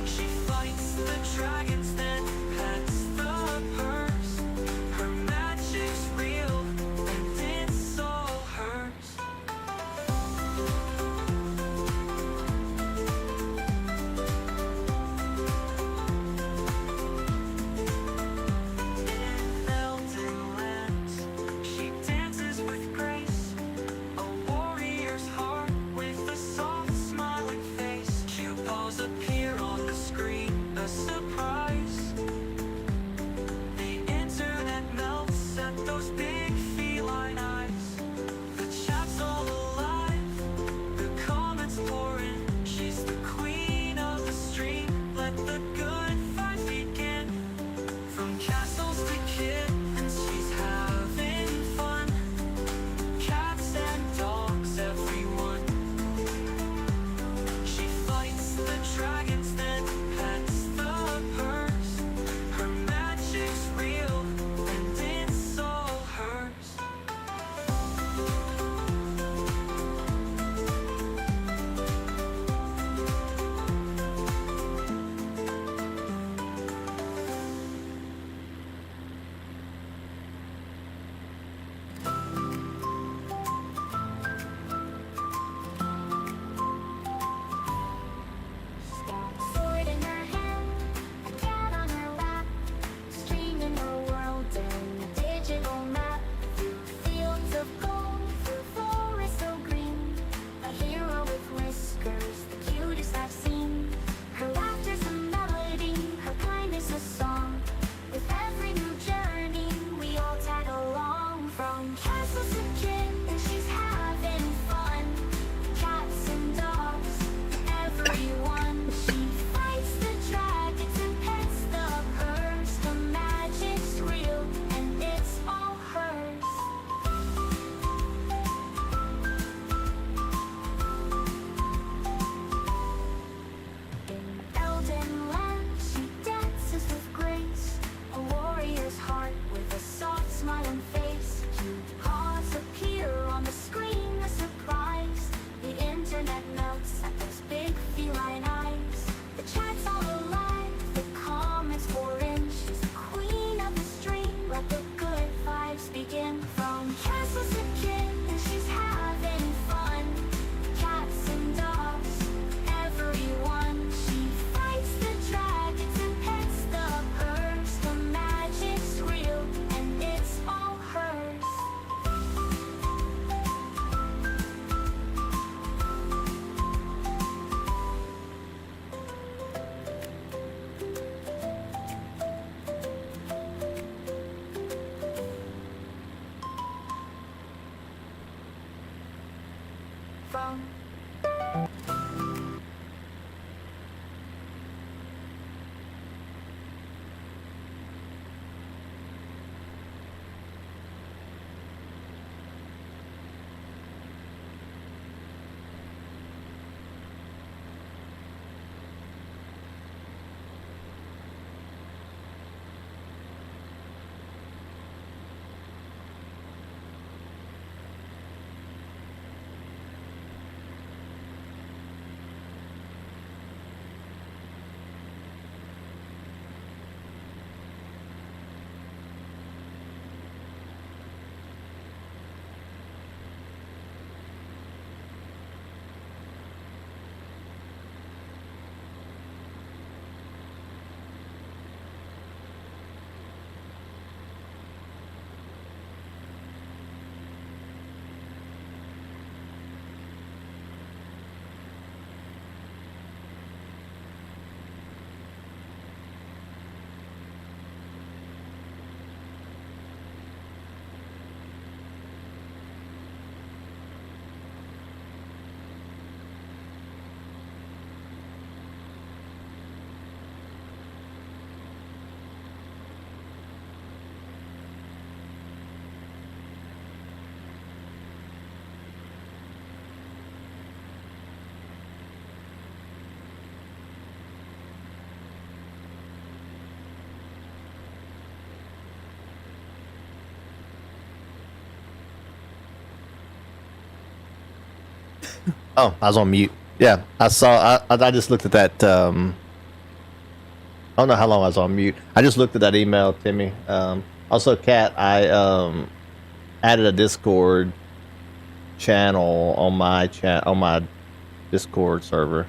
She fights the dragons, then pets the purse. Her magic's real, and it's all hers. In Elden lands, she dances with grace, a warrior's heart with a soft smiling face. Pupils appear on the screen, a surprise. The internet melts at those big feline eyes. The chat's all alive, the comments pour in. She's the queen of the street, let the good fight begin. From castles to kittens, she's having fun. Cats and dogs, everyone. She fights the dragons, then pets the purse. Her magic's real, and it's all hers. Sword in her hand, a cat on her lap, streaming her world in a digital map. Through fields of gold, through forests so green, a hero with whiskers, the cutest I've seen. Her laughter's a melody, her kindness a song. With every new journey, we all tag along. From castles to kittens, she's having fun. Cats and dogs, everyone. She fights the dragons and pets the purse. The magic's real, and it's all hers. In Elden land, she dances with grace, a warrior's heart with a soft smiling face. Cute paws appear on the screen, a surprise. The internet melts at those big feline eyes. The chat's all alive, the comments pour in. She's the queen of the street, let the good vibes begin. From castles to kittens, she's having fun. Cats and dogs, everyone. She fights the dragons and pets the purse. The magic's real, and it's all hers. From Oh, I was on mute. Yeah, I saw. I just looked at that. I don't know how long I was on mute. I just looked at that email, Timmy. Also, Kat, I added a Discord channel on my Discord server.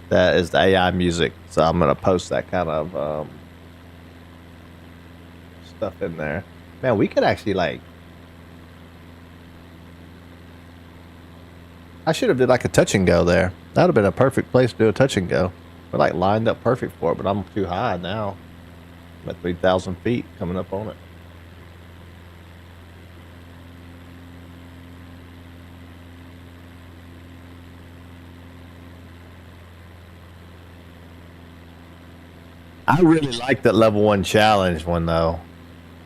That is the AI music. So I'm gonna post that kind of stuff in there. Man, we could actually like. I should have did like a touch and go there. That would have been a perfect place to do a touch and go. We're like lined up perfect for it, but I'm too high now. I'm at 3,000 feet coming up on it. I really like that level 1 challenge one though.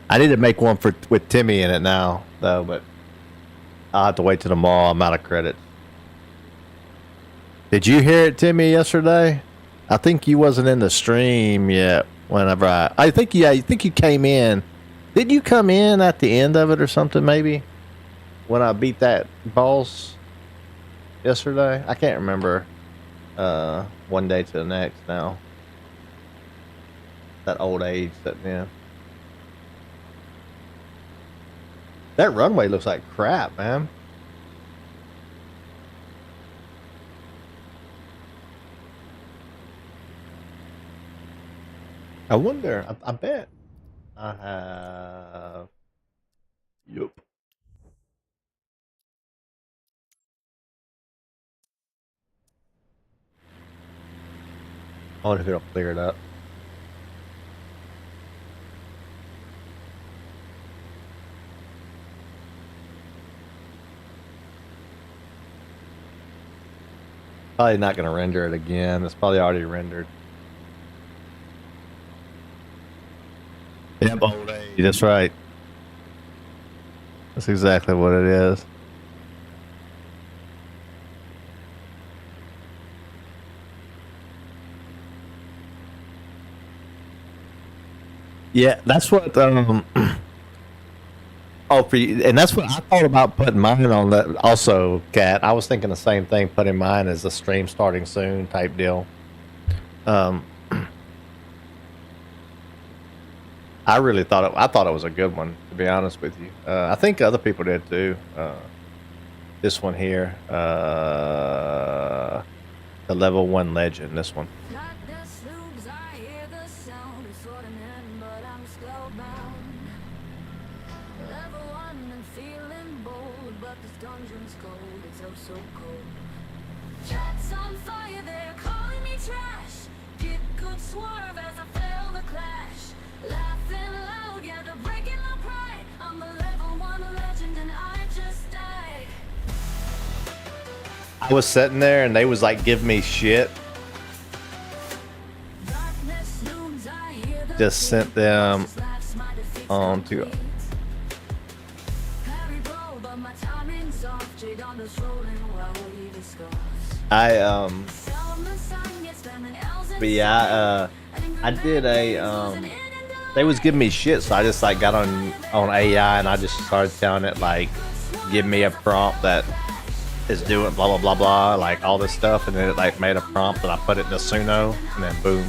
I need to make one with Timmy in it now though, but I'll have to wait till tomorrow. I'm out of credits. Did you hear it, Timmy, yesterday? I think you wasn't in the stream yet. Whenever I think you came in. Did you come in at the end of it or something? Maybe when I beat that boss yesterday. I can't remember. One day to the next now. That old age setting in. That runway looks like crap, man. I wonder, I bet I have. Yup. I wonder if it'll clear it up. Probably not going to render it again. It's probably already rendered. Yep, old age. That's right. That's exactly what it is. Yeah, that's what. Oh, for you, and that's what I thought about putting mine on that. Also, Kat, I was thinking the same thing. Putting mine as a stream starting soon type deal. I really thought it was a good one, to be honest with you. I think other people did too. This one here, the level 1 legend. This one. I was sitting there and they was like giving me shit. Just sent them on to. But yeah, I did a they was giving me shit, so I just like got on AI and I just started telling it like, give me a prompt that is doing blah blah blah blah, like all this stuff, and then it like made a prompt and I put it in the Suno, and then boom.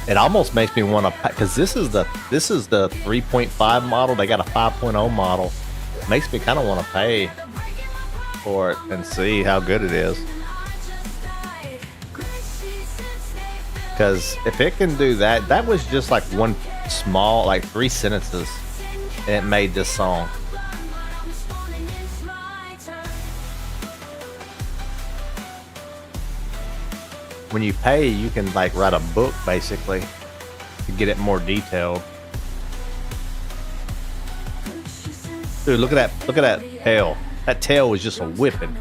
It almost makes me want to, because this is the 3.5 model. They got a 5.0 model. Makes me kind of want to pay for it and see how good it is. Because if it can do that, that was just like one small, like 3 sentences, and it made this song. When you pay, you can like write a book basically to get it more detailed. Dude, look at that tail. That tail was just a whipping.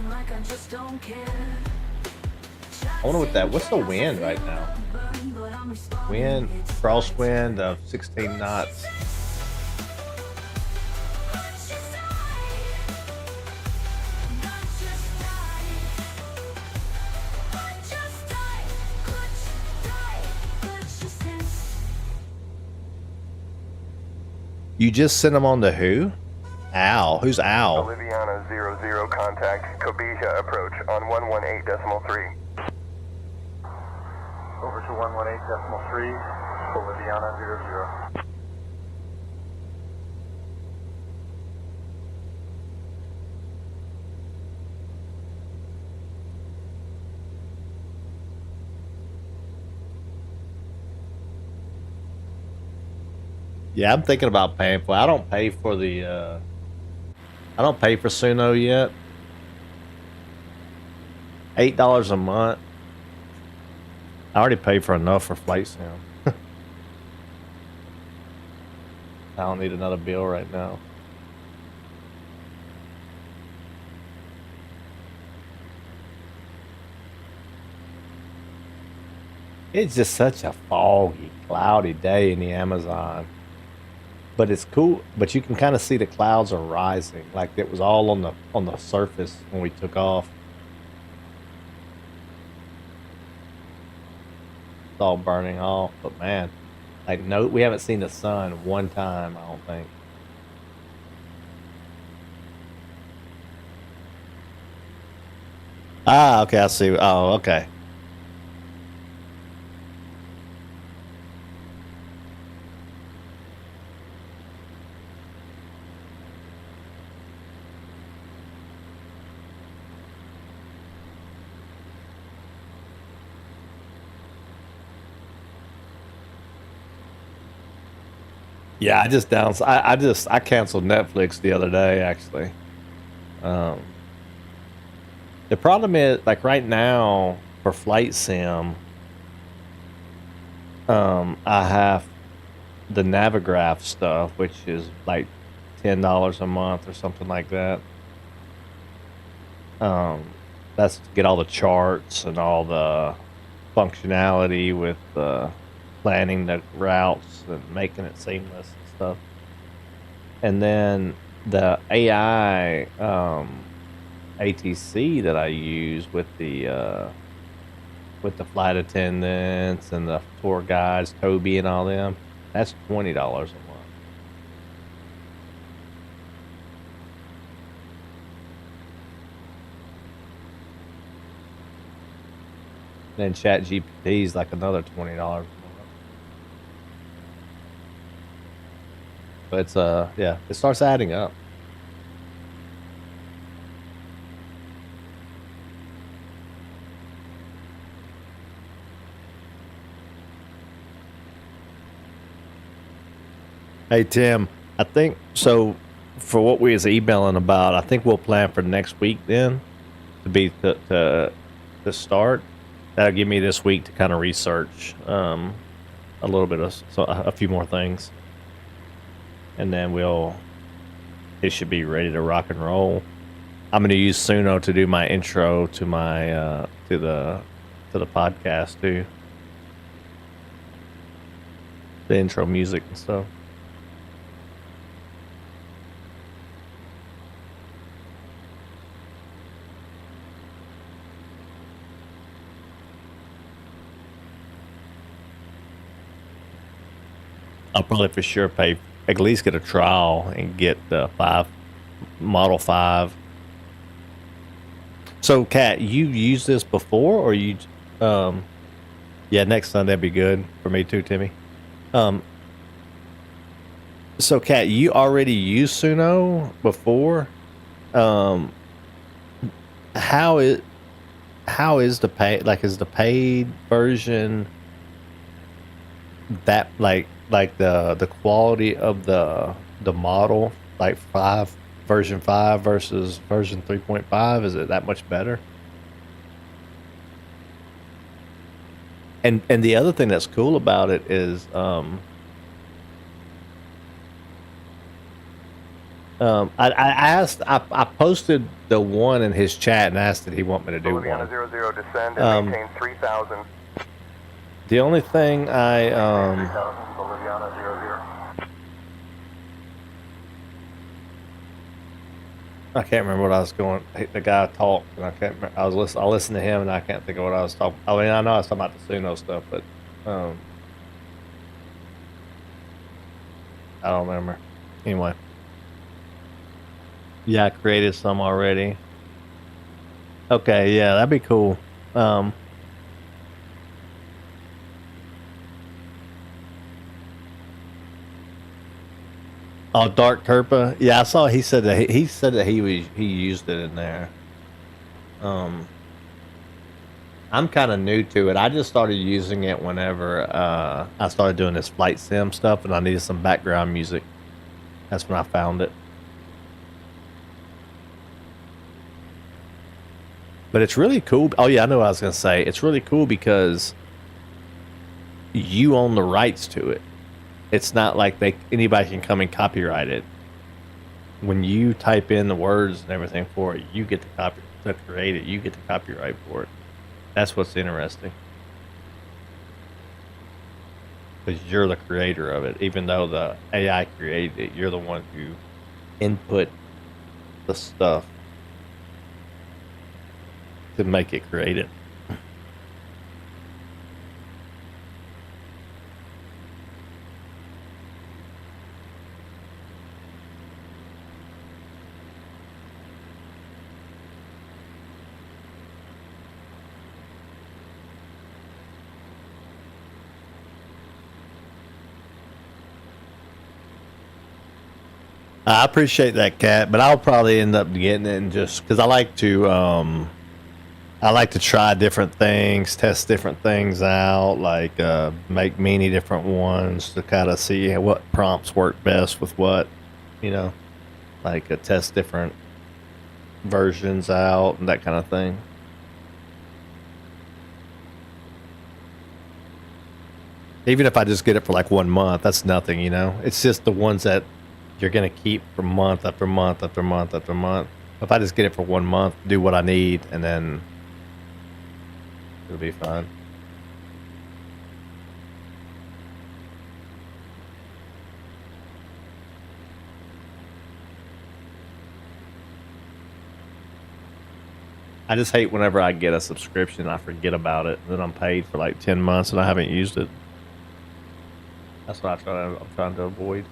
I wonder what's the wind right now? Wind, crosswind of 16 knots. You just sent them on to who? Al. Who's Al? Boliviana 00 contact. Cobija approach on 118.3. Over to 118.3, Boliviana 00. Yeah, I'm thinking about paying for. I don't pay for the. I don't pay for Suno yet. $8 a month. I already paid for enough for Flight Sim. I don't need another bill right now. It's just such a foggy, cloudy day in the Amazon. But it's cool. But you can kind of see the clouds are rising, like it was all on the surface when we took off. It's all burning off. But man, like no, we haven't seen the sun one time. I don't think. Ah, okay. I see. Oh, okay. Yeah, I canceled Netflix the other day actually. Um, the problem is like right now for Flight Sim, I have the Navigraph stuff, which is like $10 a month or something like that. That's to get all the charts and all the functionality with planning the routes and making it seamless and stuff. And then the AI ATC that I use with the flight attendants and the tour guides, Toby and all them, that's $20 a month. Then ChatGPT is like another $20 a month. But it's yeah, it starts adding up. Hey Tim, I think so. For what we was emailing about, I think we'll plan for next week then to start. That'll give me this week to kind of research a little bit of a few more things, and then it should be ready to rock and roll. I'm going to use Suno to do my intro to my to the podcast too, the intro music and stuff. I'll probably for sure pay, at least get a trial and get the Model 5. So, Kat, you used this before, or you? Yeah, next Sunday would be good for me too, Timmy. So, Kat, you already used Suno before. How is the pay? Like, is the paid version that like the quality of the model, like version 5 versus version 3.5, is it that much better? And the other thing that's cool about it is I posted the one in his chat and asked did he want me to do one. Boliviana 00 descend and maintain 3,000. The only thing I Boliviana 00. can't remember what I was going. The guy talked, and I can't remember. I listened to him, and I can't think of what I was talking. I mean, I know I was talking about the Suno stuff, but I don't remember. Anyway. Yeah, I created some already. Okay, yeah, that'd be cool. Oh, Dark Turpa. Yeah, I saw. He said that he used it in there. I'm kind of new to it. I just started using it whenever I started doing this flight sim stuff, and I needed some background music. That's when I found it. But it's really cool. Oh yeah, I know what I was gonna say. It's really cool because you own the rights to it. It's not like anybody can come and copyright it. When you type in the words and everything for it, you get to create it. You get the copyright for it. That's what's interesting. Because you're the creator of it. Even though the AI created it, you're the one who input the stuff to make it creative. I appreciate that, Cat, but I'll probably end up getting it and just because I like to try different things, test different things out, like make many different ones to kind of see what prompts work best with what, like test different versions out and that kind of thing. Even if I just get it for like 1 month, that's nothing, It's just the ones that you're going to keep for month after month after month after month. If I just get it for 1 month, do what I need, and then it'll be fine. I just hate whenever I get a subscription, I forget about it, and then I'm paid for like 10 months and I haven't used it. That's what I'm trying to avoid.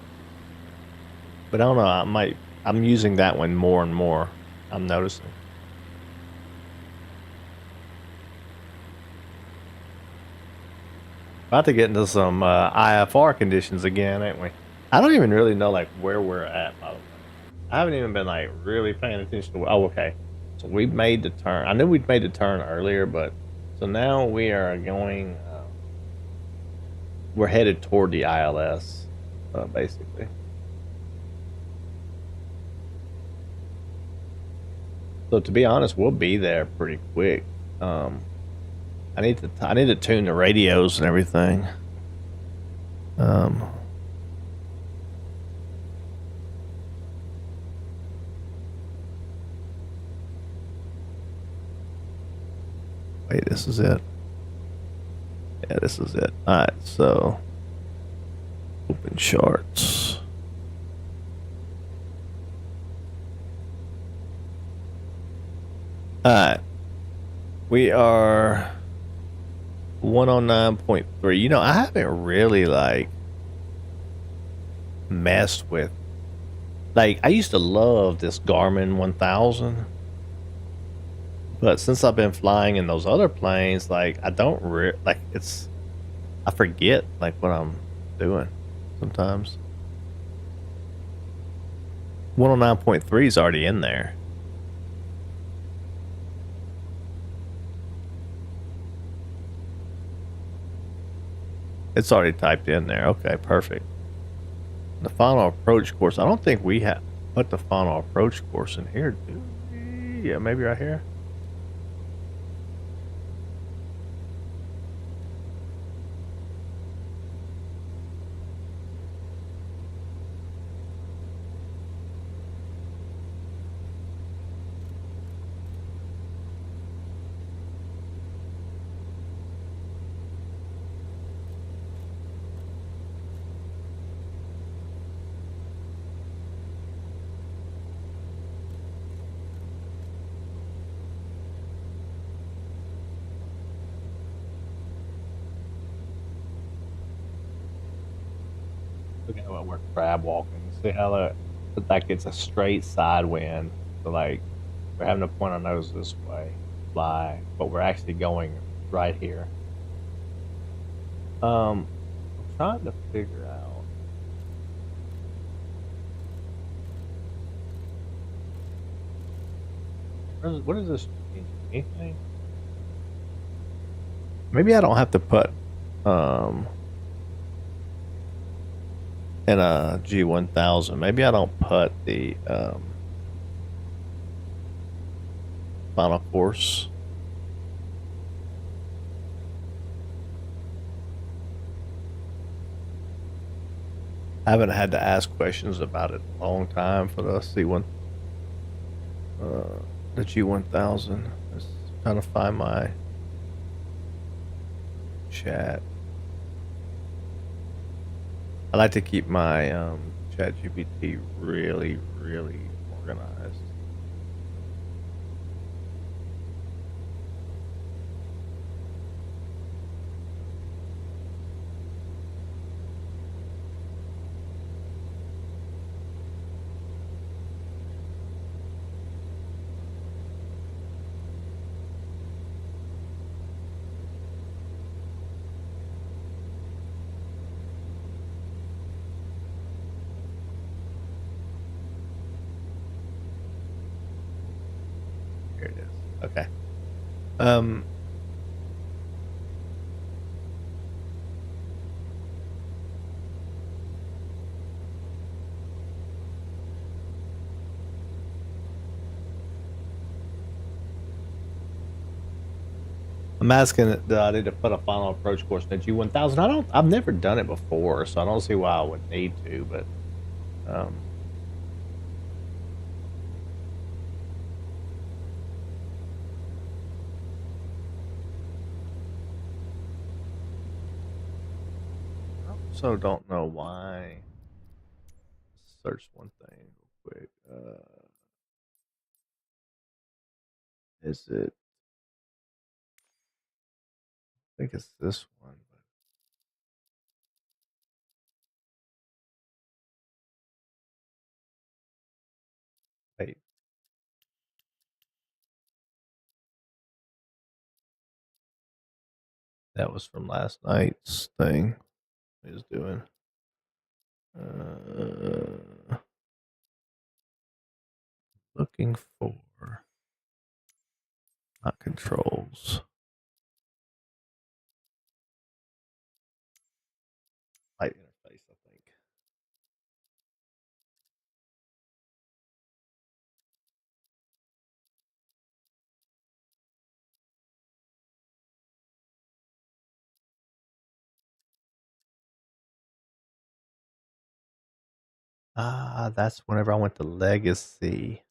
But I don't know, I'm using that one more and more, I'm noticing. About to get into some IFR conditions again, ain't we? I don't even really know like where we're at, by the way. I haven't even been like really paying attention to. Oh, okay. So we made the turn. I knew we'd made the turn earlier, but so now we are going. We're headed toward the ILS, basically. So to be honest, we'll be there pretty quick. I need to tune the radios and everything. Wait, this is it. Yeah, this is it. All right, so open charts. All right. We are 109.3. I haven't really like messed with. Like, I used to love this Garmin 1000, but since I've been flying in those other planes, like I don't like I forget like what I'm doing sometimes. 109.3 is already in there. It's already typed in there. Okay, perfect. The final approach course. I don't think we have put the final approach course in here, do we? Yeah, maybe right here. We're crab walking, see how like it's a straight side wind. So like we're having to point our nose this way, fly, but we're actually going right here. I'm trying to figure out. What is this? Anything? Maybe I don't have to put in a G1000. Maybe I don't put the final course. I haven't had to ask questions about it in a long time for the C1, the G1000. Just trying to find my chat. I like to keep my chat GPT really, really organized. Here it is. Okay. I'm asking that I need to put a final approach course in the G1000. I've never done it before, so I don't see why I would need to, but I also don't know why. Search one thing real quick. Is it? I think it's this one. Wait. That was from last night's thing he was doing. Looking for not controls. Light interface, I think. Ah, that's whenever I went to Legacy.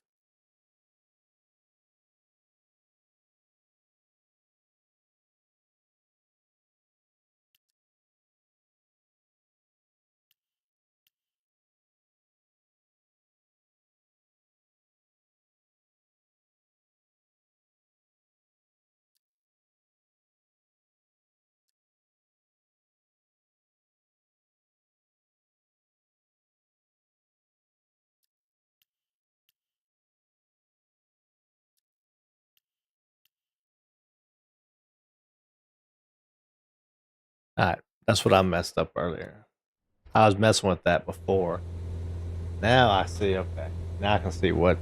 Alright, that's what I messed up earlier. I was messing with that before. Now I see, okay. Now I can see what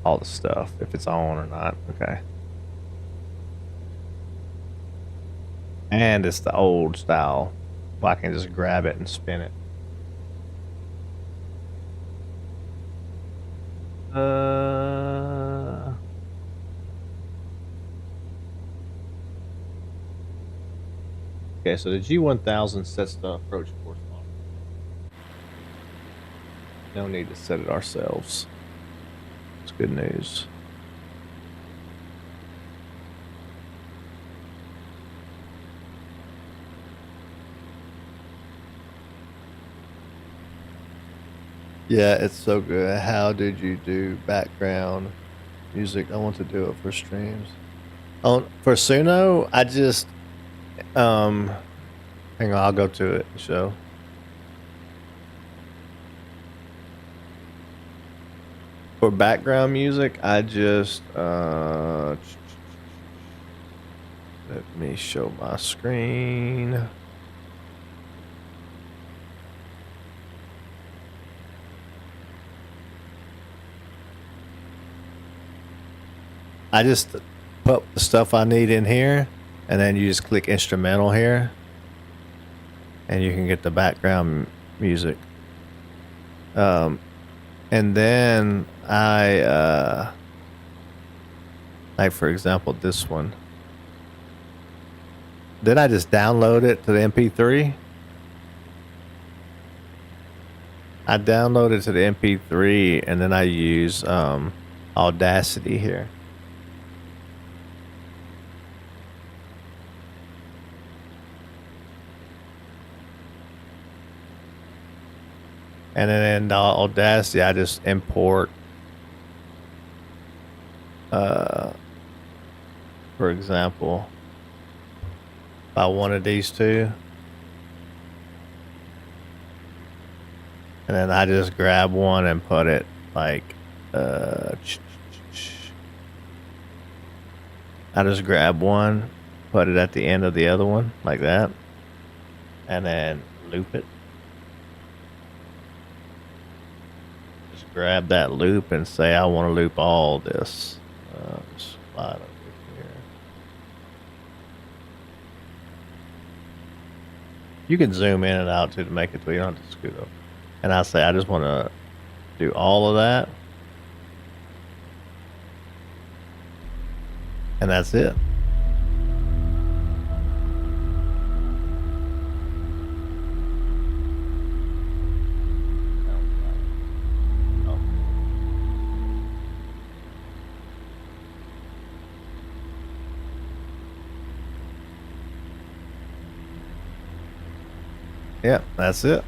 all the stuff, if it's on or not. Okay. And it's the old style. Well, I can just grab it and spin it. Okay, so the G1000 sets the approach course on. No need to set it ourselves. It's good news. Yeah, it's so good. How did you do background music? I want to do it for streams. Oh, for Suno, I just hang on, I'll go to it and show. For background music, I just let me show my screen. I just put the stuff I need in here, and then you just click instrumental here, and you can get the background music. And then I like for example this one. Then I just download it to the MP3. I download it to the MP3, and then I use Audacity here. And then in Audacity, I just import, for example, if I wanted these two, and then I just grab one and put it like, I just grab one, put it at the end of the other one like that, and then loop it. Grab that loop and say I want to loop all this. Just slide over here. You can zoom in and out too to make it so you don't have to scoot up. And I say I just want to do all of that, and that's it. Yeah, that's it.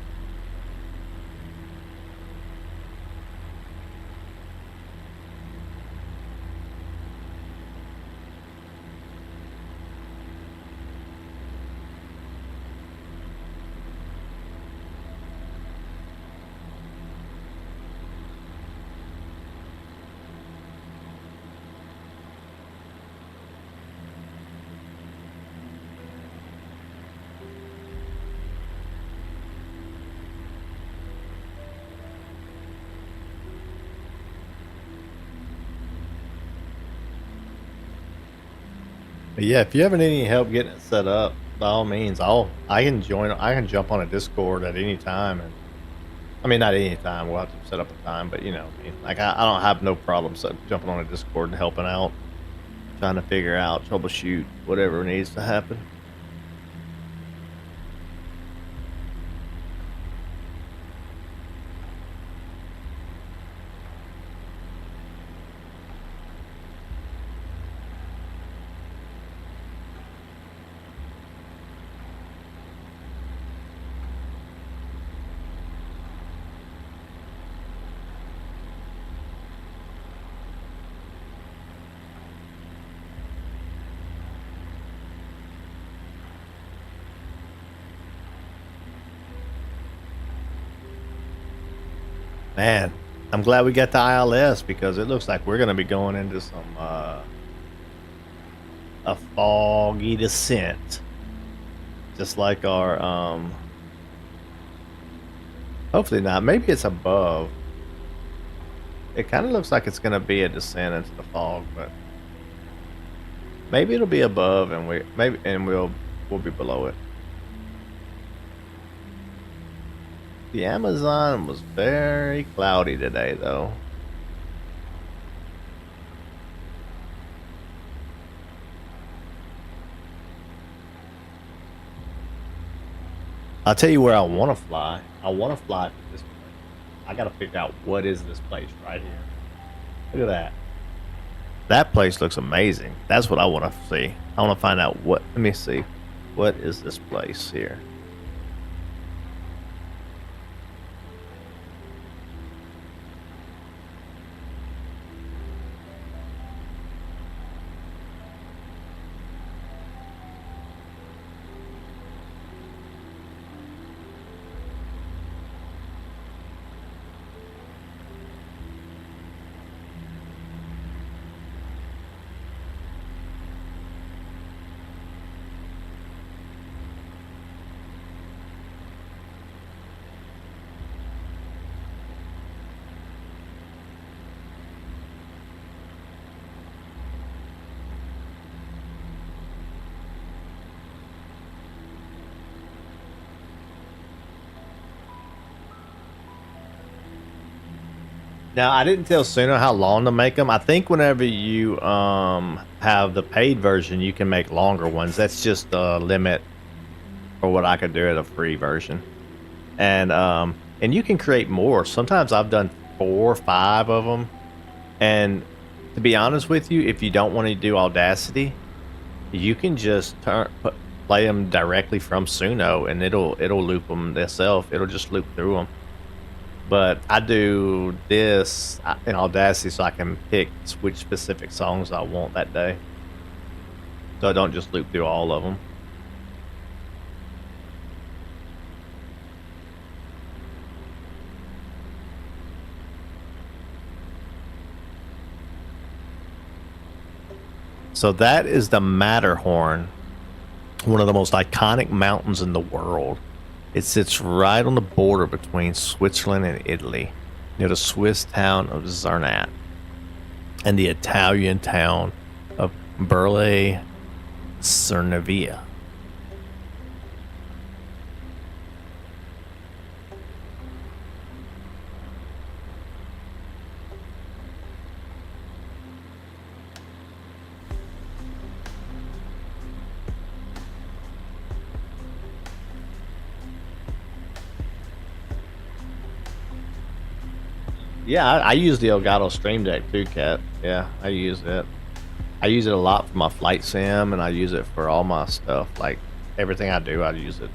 But yeah, if you ever need any help getting it set up, by all means, I can jump on a Discord at any time, and I mean not any time. We'll have to set up a time, but you know, like I don't have no problem jumping on a Discord and helping out, trying to figure out, troubleshoot whatever needs to happen. Man, I'm glad we got the ILS because it looks like we're going to be going into some a foggy descent, just like our hopefully not. Maybe it's above. It kind of looks like it's going to be a descent into the fog, but maybe it'll be above, and we'll be below it. The Amazon was very cloudy today, though. I'll tell you where I want to fly. I want to fly to this place. I got to figure out what is this place right here. Look at that. That place looks amazing. That's what I want to see. I want to find out what. Let me see. What is this place here? Now, I didn't tell Suno how long to make them. I think whenever you have the paid version, you can make longer ones. That's just the limit for what I could do at a free version. And you can create more. Sometimes I've done 4 or 5 of them. And to be honest with you, if you don't want to do Audacity, you can just play them directly from Suno, and it'll loop them itself. It'll just loop through them. But I do this in Audacity so I can pick which specific songs I want that day. So I don't just loop through all of them. So that is the Matterhorn, one of the most iconic mountains in the world. It sits right on the border between Switzerland and Italy, near the Swiss town of Zernat and the Italian town of Burle Cernavia. Yeah, I use the Elgato Stream Deck too, Cat. Yeah, I use it. I use it a lot for my flight sim, and I use it for all my stuff. Like everything I do, I use it.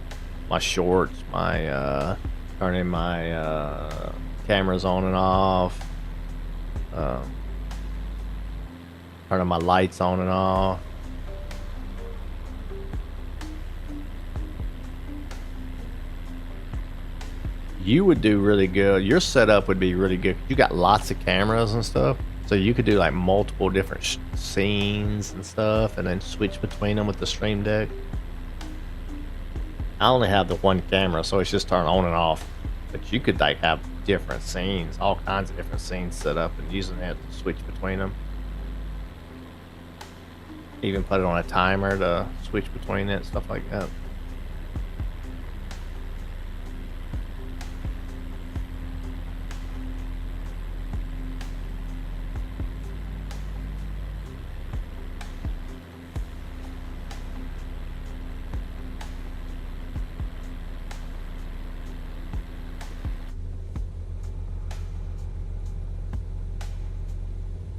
My shorts, my turning my cameras on and off, turning my lights on and off. You would do really good. Your setup would be really good. You got lots of cameras and stuff, so you could do like multiple different scenes and stuff, and then switch between them with the Stream Deck. I only have the one camera, so it's just turned on and off. But you could like have different scenes, all kinds of different scenes set up, and using that to switch between them. Even put it on a timer to switch between it, stuff like that.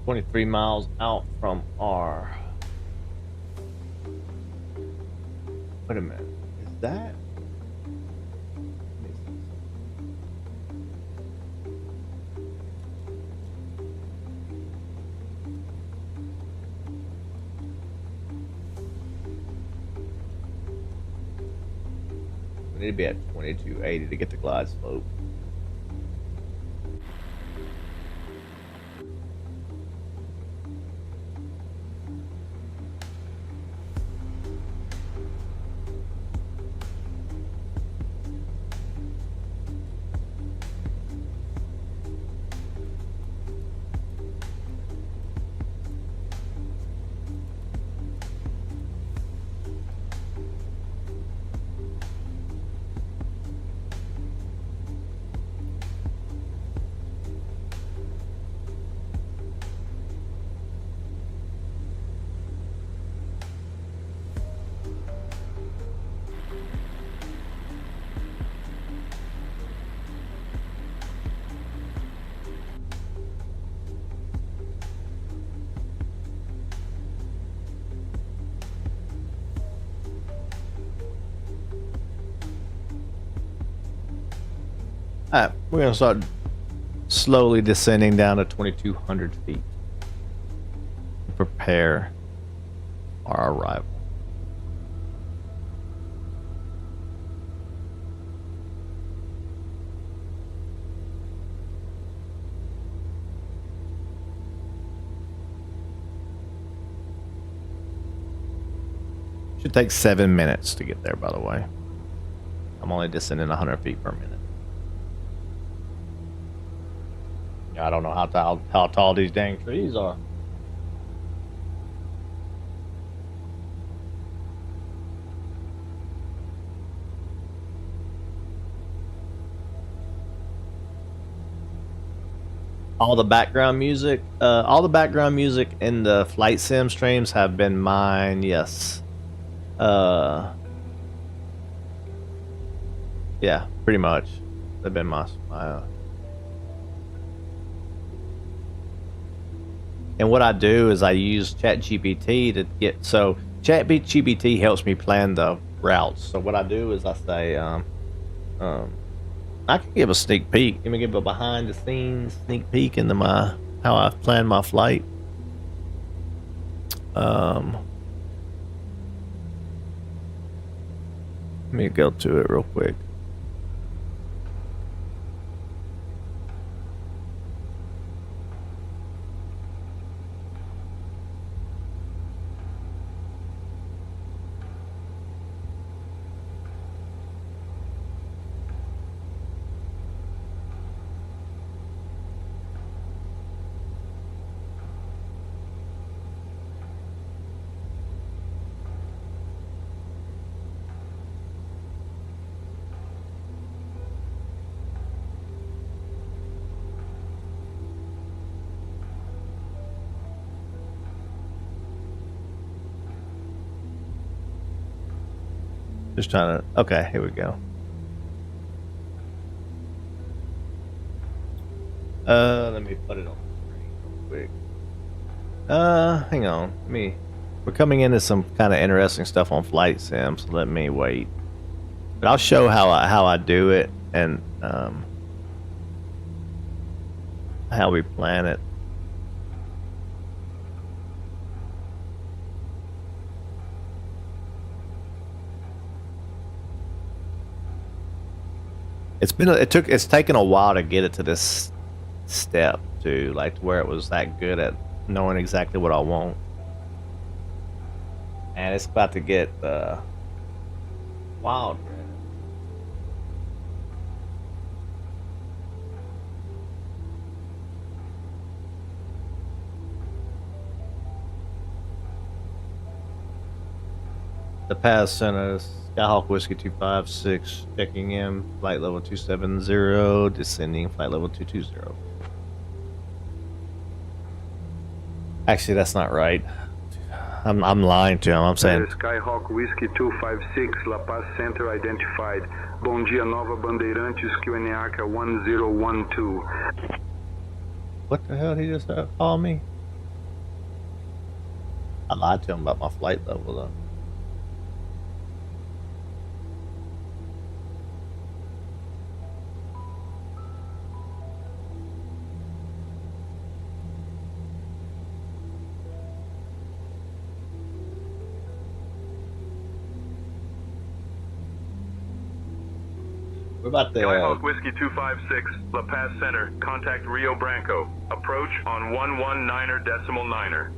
"23 miles out from our..." Wait a minute. Is that... We need to be at 2280 to get the glide slope. Alright, we're going to start slowly descending down to 2,200 feet. Prepare our arrival. Should take 7 minutes to get there, by the way. I'm only descending 100 feet per minute. I don't know how tall these dang trees are. all the background music. All the background music in the flight sim streams have been mine. Yes. Yeah, pretty much. They've been my and what I do is I use ChatGPT to get, so ChatGPT helps me plan the routes. So what I do is I say, I can give a sneak peek. Let me give a behind the scenes sneak peek into how I plan my flight. Let me go to it real quick. Just trying to, okay, here we go. Let me put it on the screen real quick. Hang on, we're coming into some kind of interesting stuff on flight sim, so let me wait. But I'll show how I do it and how we plan it. It's taken a while to get it to this step to like where it was that good at knowing exactly what I want, and it's about to get wild. The pass center. Skyhawk Whiskey 256, checking in, flight level 270, descending, flight level 220. Actually, that's not right. I'm lying to him. I'm saying... Skyhawk Whiskey 256, La Paz Center identified. Bom dia, Nova Bandeirantes, QNACA 1012. What the hell did he just call me? I lied to him about my flight level, though. What about the Skyhawk Whiskey 256, La Paz Center, contact Rio Branco. Approach on 119.9er.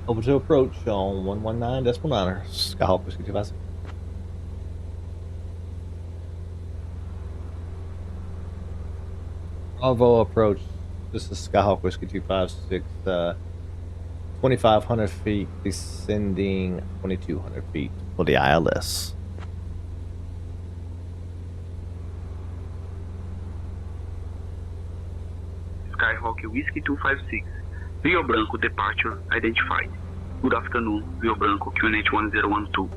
Over to approach on 119.9er. Skyhawk Whiskey 256. Bravo approach. This is Skyhawk Whiskey 256. 2,500 feet, descending 2,200 feet for the ILS. Skyhawk Whiskey 256, Rio Branco departure identified. Good afternoon, Rio Branco QNH 1012.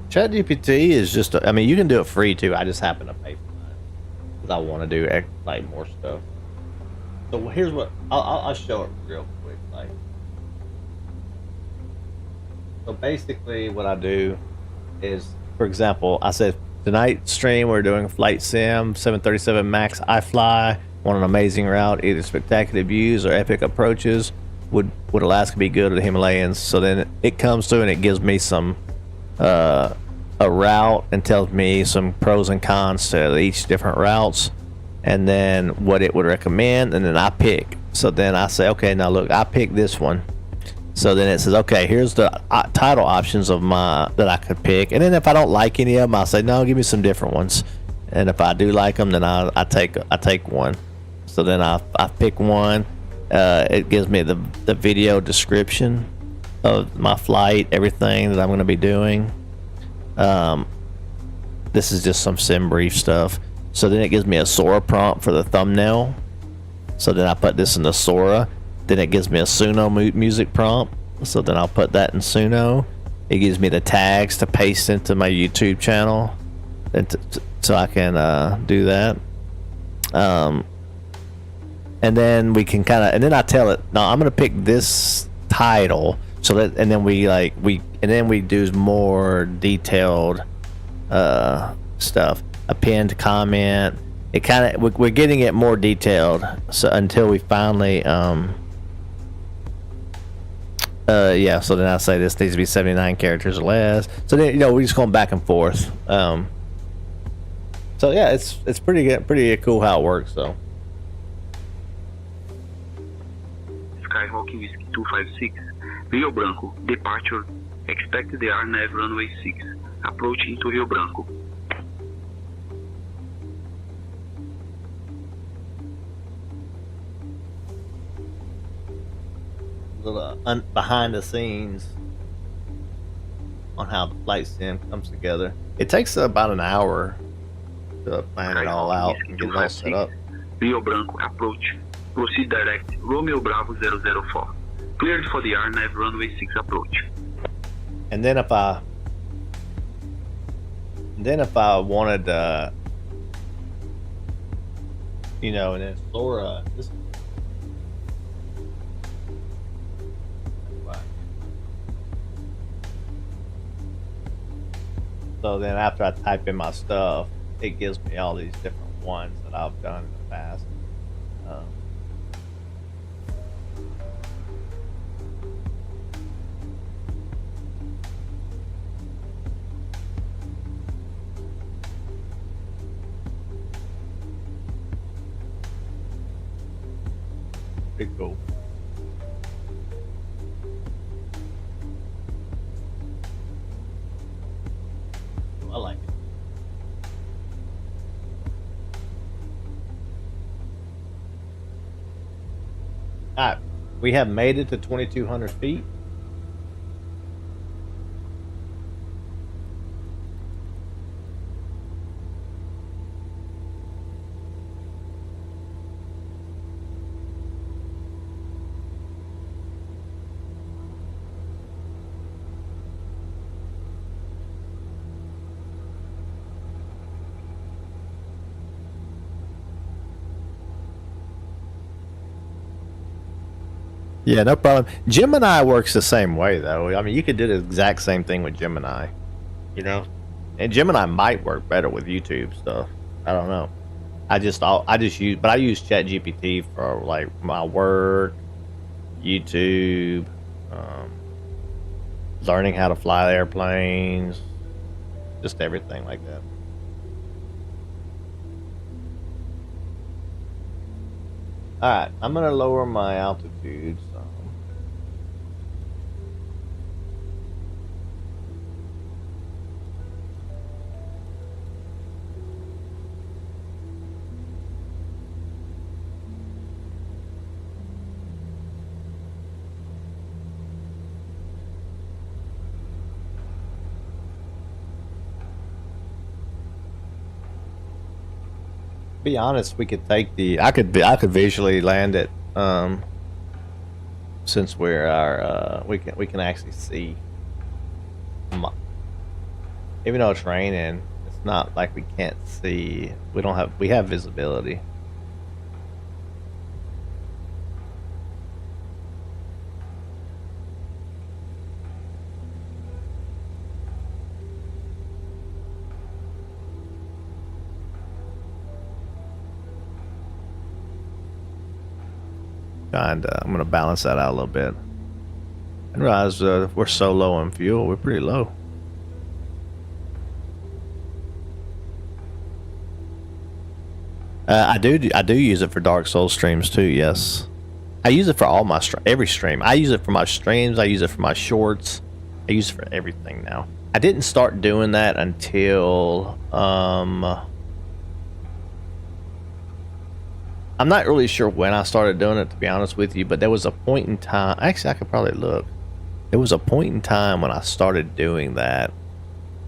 ChatGPT is just, I mean, you can do it free too. I just happen to pay for that because I want to do like more stuff. So here's what, I'll show it real quick. Like, so basically what I do is, for example, I said, tonight's stream, we're doing flight sim, 737 MAX iFly, on an amazing route, either spectacular views or epic approaches. Would Alaska be good or the Himalayas? So then it comes through and it gives me some, a route and tells me some pros and cons to each different routes, and then what it would recommend, and then I pick. So then I say, okay, now look, I picked this one. So then it says, okay, here's the title options of that I could pick. And then if I don't like any of them, I'll say, no, give me some different ones. And if I do like them, then I take one. So then I pick one. It gives me the video description of my flight, everything that I'm going to be doing. Then this is just some sim brief stuff. So then it gives me a Sora prompt for the thumbnail. So then I put this in the Sora. Then it gives me a Suno music prompt. So then I'll put that in Suno. It gives me the tags to paste into my YouTube channel, and so I can do that. And then we can kind of, and then I tell it, no, I'm gonna pick this title. So that, and then we do more detailed stuff. A pinned comment. It kind of, we're getting it more detailed. So until we finally yeah, so then I say this needs to be 79 characters or less. So then, you know, we're just going back and forth. So yeah, it's pretty good, pretty cool how it works. So Skyhawk Whiskey 256, Rio Branco, departure, expected the RNAV runway 6, approaching to Rio Branco. Little behind the scenes on how the flight sim comes together. It takes about an hour to plan it all out and get it all set up. Rio Branco approach. Proceed direct. Romeo Bravo 004. Cleared for the RNAV runway 6 approach. And then if I wanted you know, and then Laura, this. So then after I type in my stuff, it gives me all these different ones that I've done in the past. Pretty cool. I like it. Alright, we have made it to 2,200 feet. Yeah, no problem. Gemini works the same way, though. I mean, you could do the exact same thing with Gemini, you know. And Gemini might work better with YouTube stuff. I don't know. I use ChatGPT for like my work, YouTube, learning how to fly airplanes, just everything like that. All right, I'm gonna lower my altitude. So. Be honest, we could take the. I could visually land it. Since we're we can actually see. Even though it's raining, it's not like we can't see. We have visibility. I'm going to balance that out a little bit. I realize we're so low on fuel. We're pretty low. I do use it for Dark Souls streams too. Yes, I use it for all my every stream. I use it for my streams. I use it for my shorts. I use it for everything now. I didn't start doing that until I'm not really sure when I started doing it, to be honest with you, but there was a point in time. Actually, I could probably look. There was a point in time when I started doing that.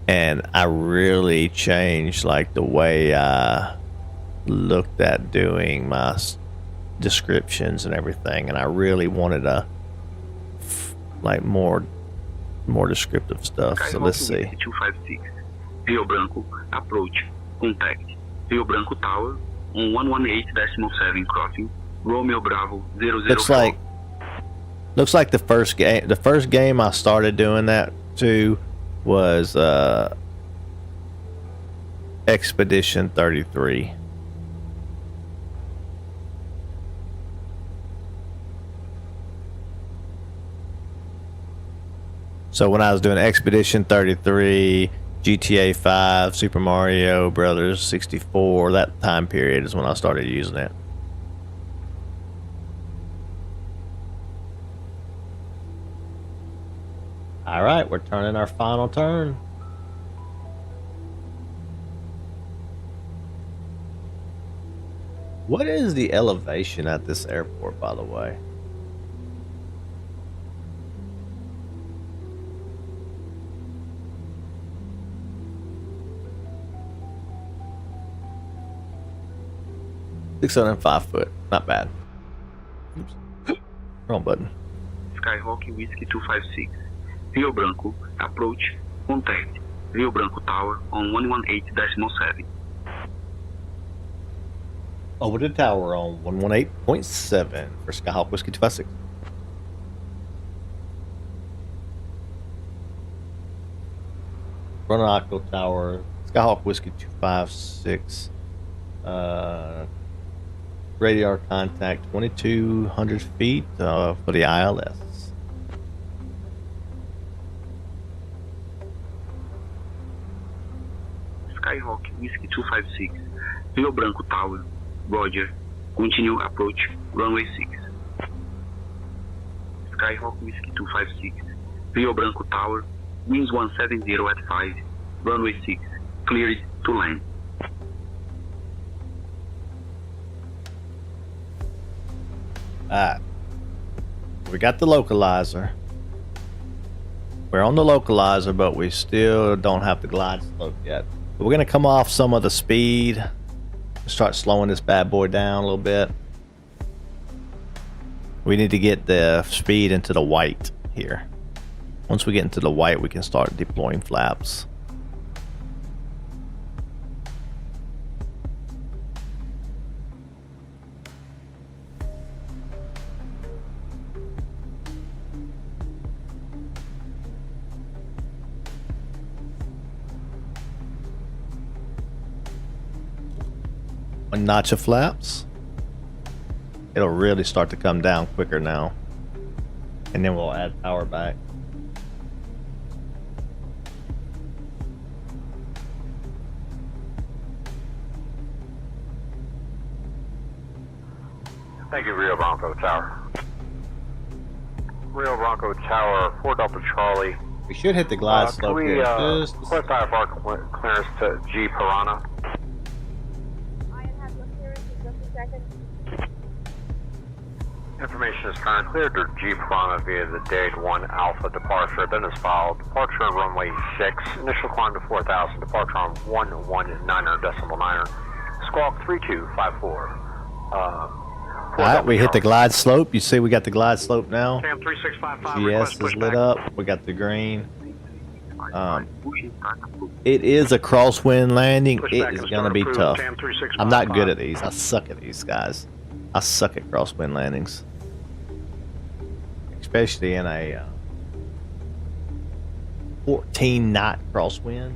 and I really changed like the way I looked at doing my descriptions and everything, and I really wanted a like more descriptive stuff. So let's see. 256 Rio Branco approach contact Rio Branco Tower on 118.7 crossing Romeo Bravo 004. Looks like the first game I started doing that to was Expedition 33. So when I was doing Expedition 33, GTA 5, Super Mario Brothers 64, that time period is when I started using it. All right, we're turning our final turn. What is the elevation at this airport, by the way? $605 not bad. Oops. Wrong button. Skyhawk Whiskey 256 Rio Branco approach contact Rio Branco Tower on 118.7. Over the tower on 118.7 for Skyhawk Whiskey 256. Ronaldo Tower, Skyhawk Whiskey 256. Radar contact 2,200 feet for the ILS. Skyhawk Whiskey 256 Rio Branco Tower, Roger. Continue approach runway 6. Skyhawk Whiskey 256 Rio Branco Tower, winds 170 at 5, runway 6, cleared to land. Alright. We got the localizer. We're on the localizer, but we still don't have the glide slope yet. But we're going to come off some of the speed. Start slowing this bad boy down a little bit. We need to get the speed into the white here. Once we get into the white, we can start deploying flaps. One notch of flaps. It'll really start to come down quicker now. And then we'll add power back. Thank you, Rio Branco Tower. Rio Branco Tower, 4 Delta Charlie. We should hit the glide slope can we, here. request IFR clearance to G Piranha? Information is current. Cleared to G Piranha via the Dade 1 Alpha departure. Then is filed. Departure on runway 6. Initial climb to 4,000. Departure on 119.9. Squawk 3254. Alright, we hit the glide slope. You see we got the glide slope now. Cam 3655. GS is lit up. We got the green. It is a crosswind landing. It is going to be tough. I'm not good at these. I suck at these, guys. I suck at crosswind landings. Especially in a 14 knot crosswind.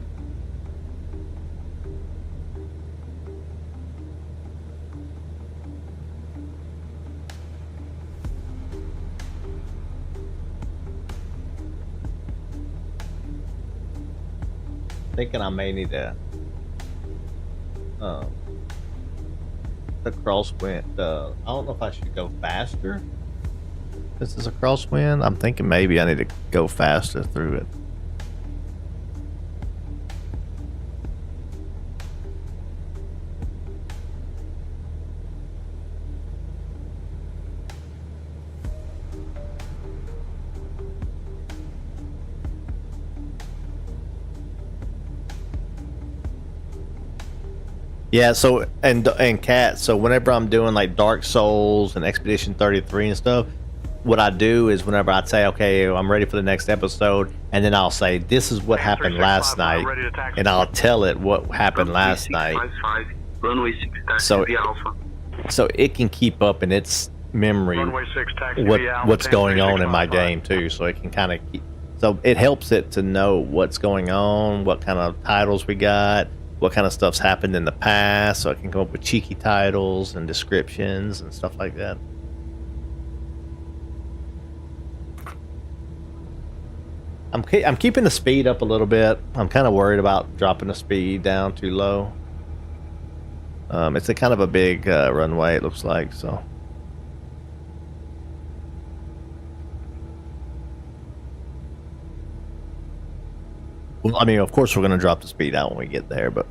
Thinking I may need to the crosswind. I don't know if I should go faster. This is a crosswind. I'm thinking maybe I need to go faster through it. Yeah, so and Cat, so whenever I'm doing like Dark Souls and Expedition 33 and stuff, what I do is whenever I say, okay, I'm ready for the next episode, and then I'll say, this is what happened last night, and I'll tell it what happened last night. Runway 6 taxi So, via Alpha. so it can keep up in its memory Runway 6 taxi via Alpha, what's going on in 10-365. my game too, so it can kind of keep. So it helps it to know what's going on, what kind of titles we got, what kind of stuff's happened in the past, so it can come up with cheeky titles and descriptions and stuff like that. I'm keeping the speed up a little bit. I'm kind of worried about dropping the speed down too low. It's a kind of a big runway, it looks like, so. Well, I mean, of course we're going to drop the speed out when we get there, but.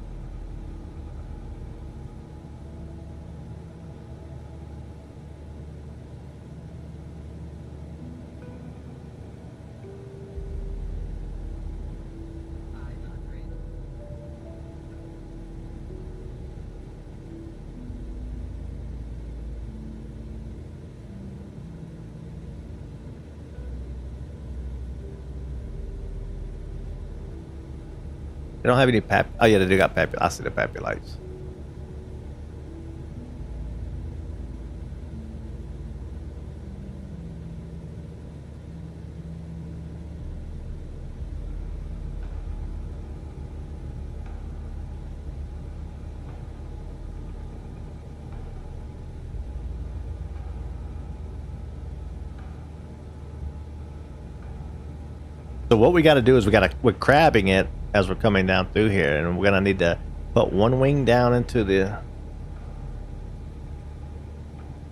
They don't have any oh yeah, they do got I see the pappy lights. So what we got to do is we're crabbing it as we're coming down through here, and we're gonna need to put one wing down into the.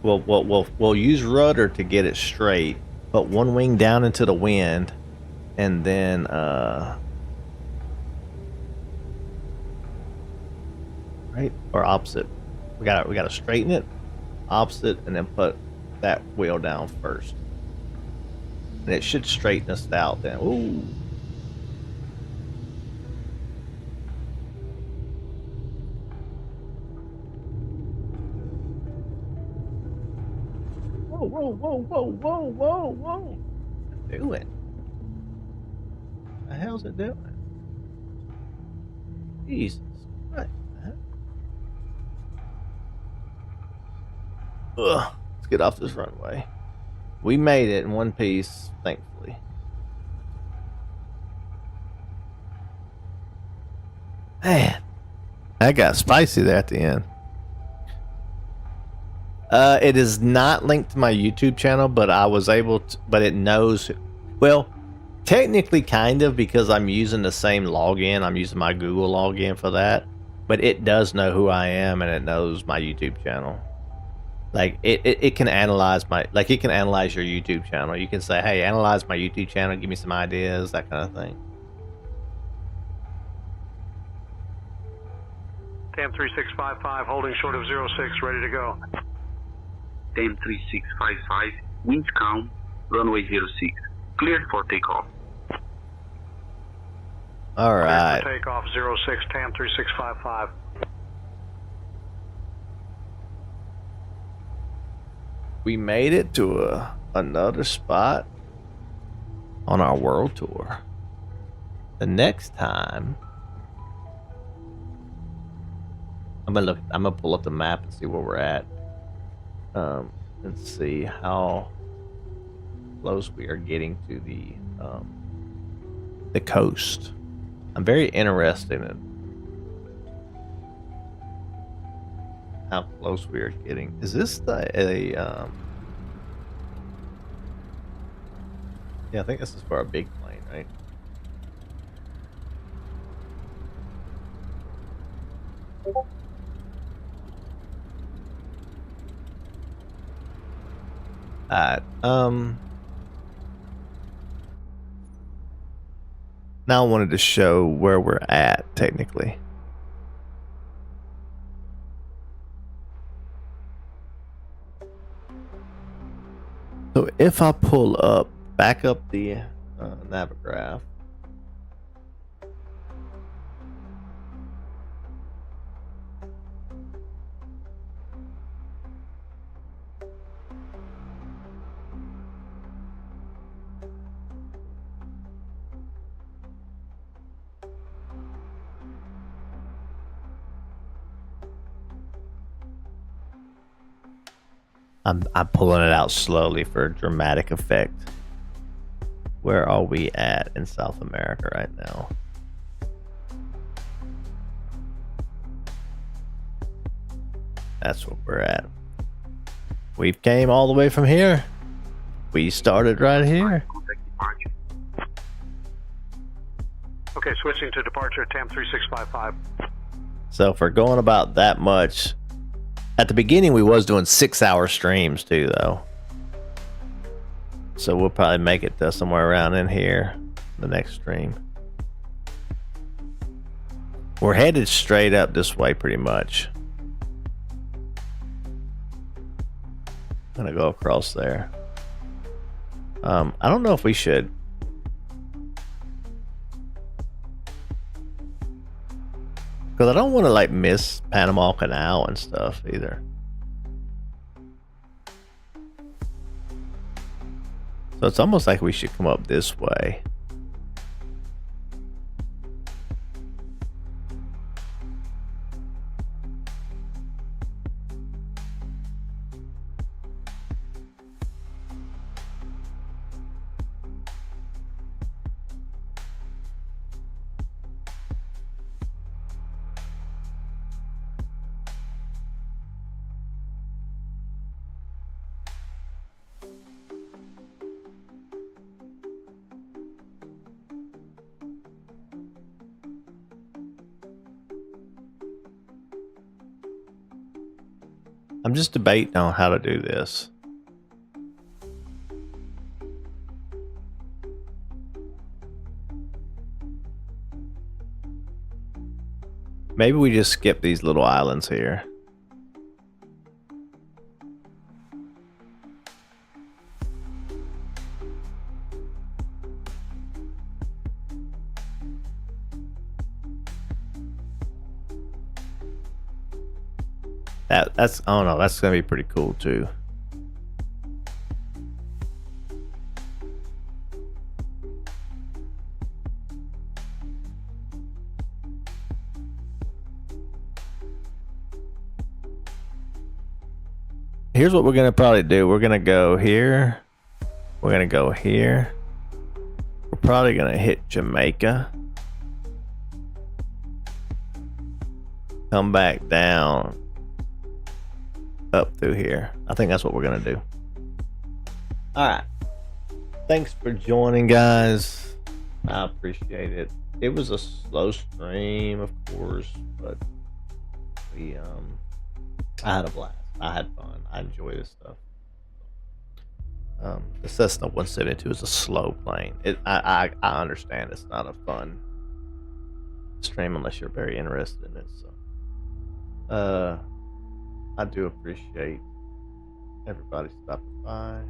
We'll use rudder to get it straight. Put one wing down into the wind, and then right or opposite. We gotta straighten it, opposite, and then put that wheel down first. And it should straighten us out then. Ooh. Whoa, whoa, whoa, whoa, whoa, whoa. What's it doing? What the hell's it doing? Jesus. What the heck? Ugh. Let's get off this runway. We made it in one piece, thankfully. Man, that got spicy there at the end. It is not linked to my YouTube channel, but I was able to, but it knows, well, technically kind of, because I'm using the same login. I'm using my Google login for that, but it does know who I am, and it knows my YouTube channel. Like it can analyze it can analyze your YouTube channel. You can say, hey, analyze my YouTube channel, give me some ideas, that kind of thing. TAM 3655, holding short of 06, ready to go. TAM 3655, winds calm, runway 06, cleared for takeoff. All right. Cleared for takeoff 06, TAM 3655. We made it to another spot on our world tour. The next time, I'm gonna pull up the map and see where we're at, and see how close we are getting to the coast. I'm very interested in how close we are getting. Is this yeah, I think this is for a big plane, right? Alright, now I wanted to show where we're at, technically. So if I pull up, back up the navigaph, I'm pulling it out slowly for dramatic effect. Where are we at in South America right now? That's what we're at. We've came all the way from here. We started right here. Okay, switching to departure, TAM 3655. So if we're going about that much, at the beginning we was doing 6-hour streams too, though. So we'll probably make it to somewhere around in here, the next stream. We're headed straight up this way pretty much. I'm gonna go across there. I don't know if we should. Because I don't want to like miss Panama Canal and stuff either. So it's almost like we should come up this way. I'm just debating on how to do this. Maybe we just skip these little islands here. That's I don't know, that's gonna be pretty cool too. Here's what we're gonna probably do. We're gonna go here. We're gonna go here. We're probably gonna hit Jamaica. Come back down. Up through here. I think that's what we're gonna do. Alright. Thanks for joining, guys. I appreciate it. It was a slow stream, of course, but we I had a blast. I had fun. I enjoy this stuff. The Cessna 172 is a slow plane. I understand it's not a fun stream unless you're very interested in it. So I do appreciate everybody stopping by.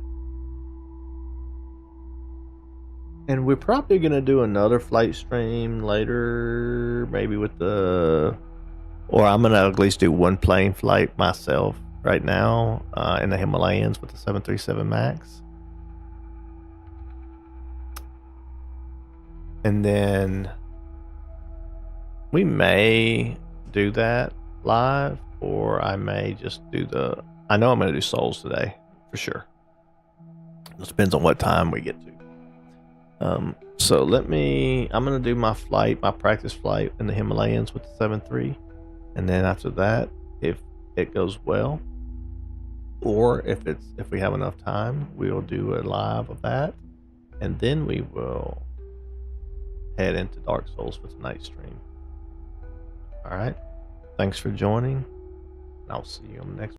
And we're probably going to do another flight stream later, maybe with or I'm going to at least do one plane flight myself right now in the Himalayas with the 737 MAX. And then we may do that live, or I may just do I know I'm going to do Souls today, for sure. It depends on what time we get to. So I'm going to do my practice flight in the Himalayas with the 7.3. And then after that, if it goes well, or if we have enough time, we'll do a live of that. And then we will head into Dark Souls for tonight's stream. All right. Thanks for joining. I'll see you on the next one.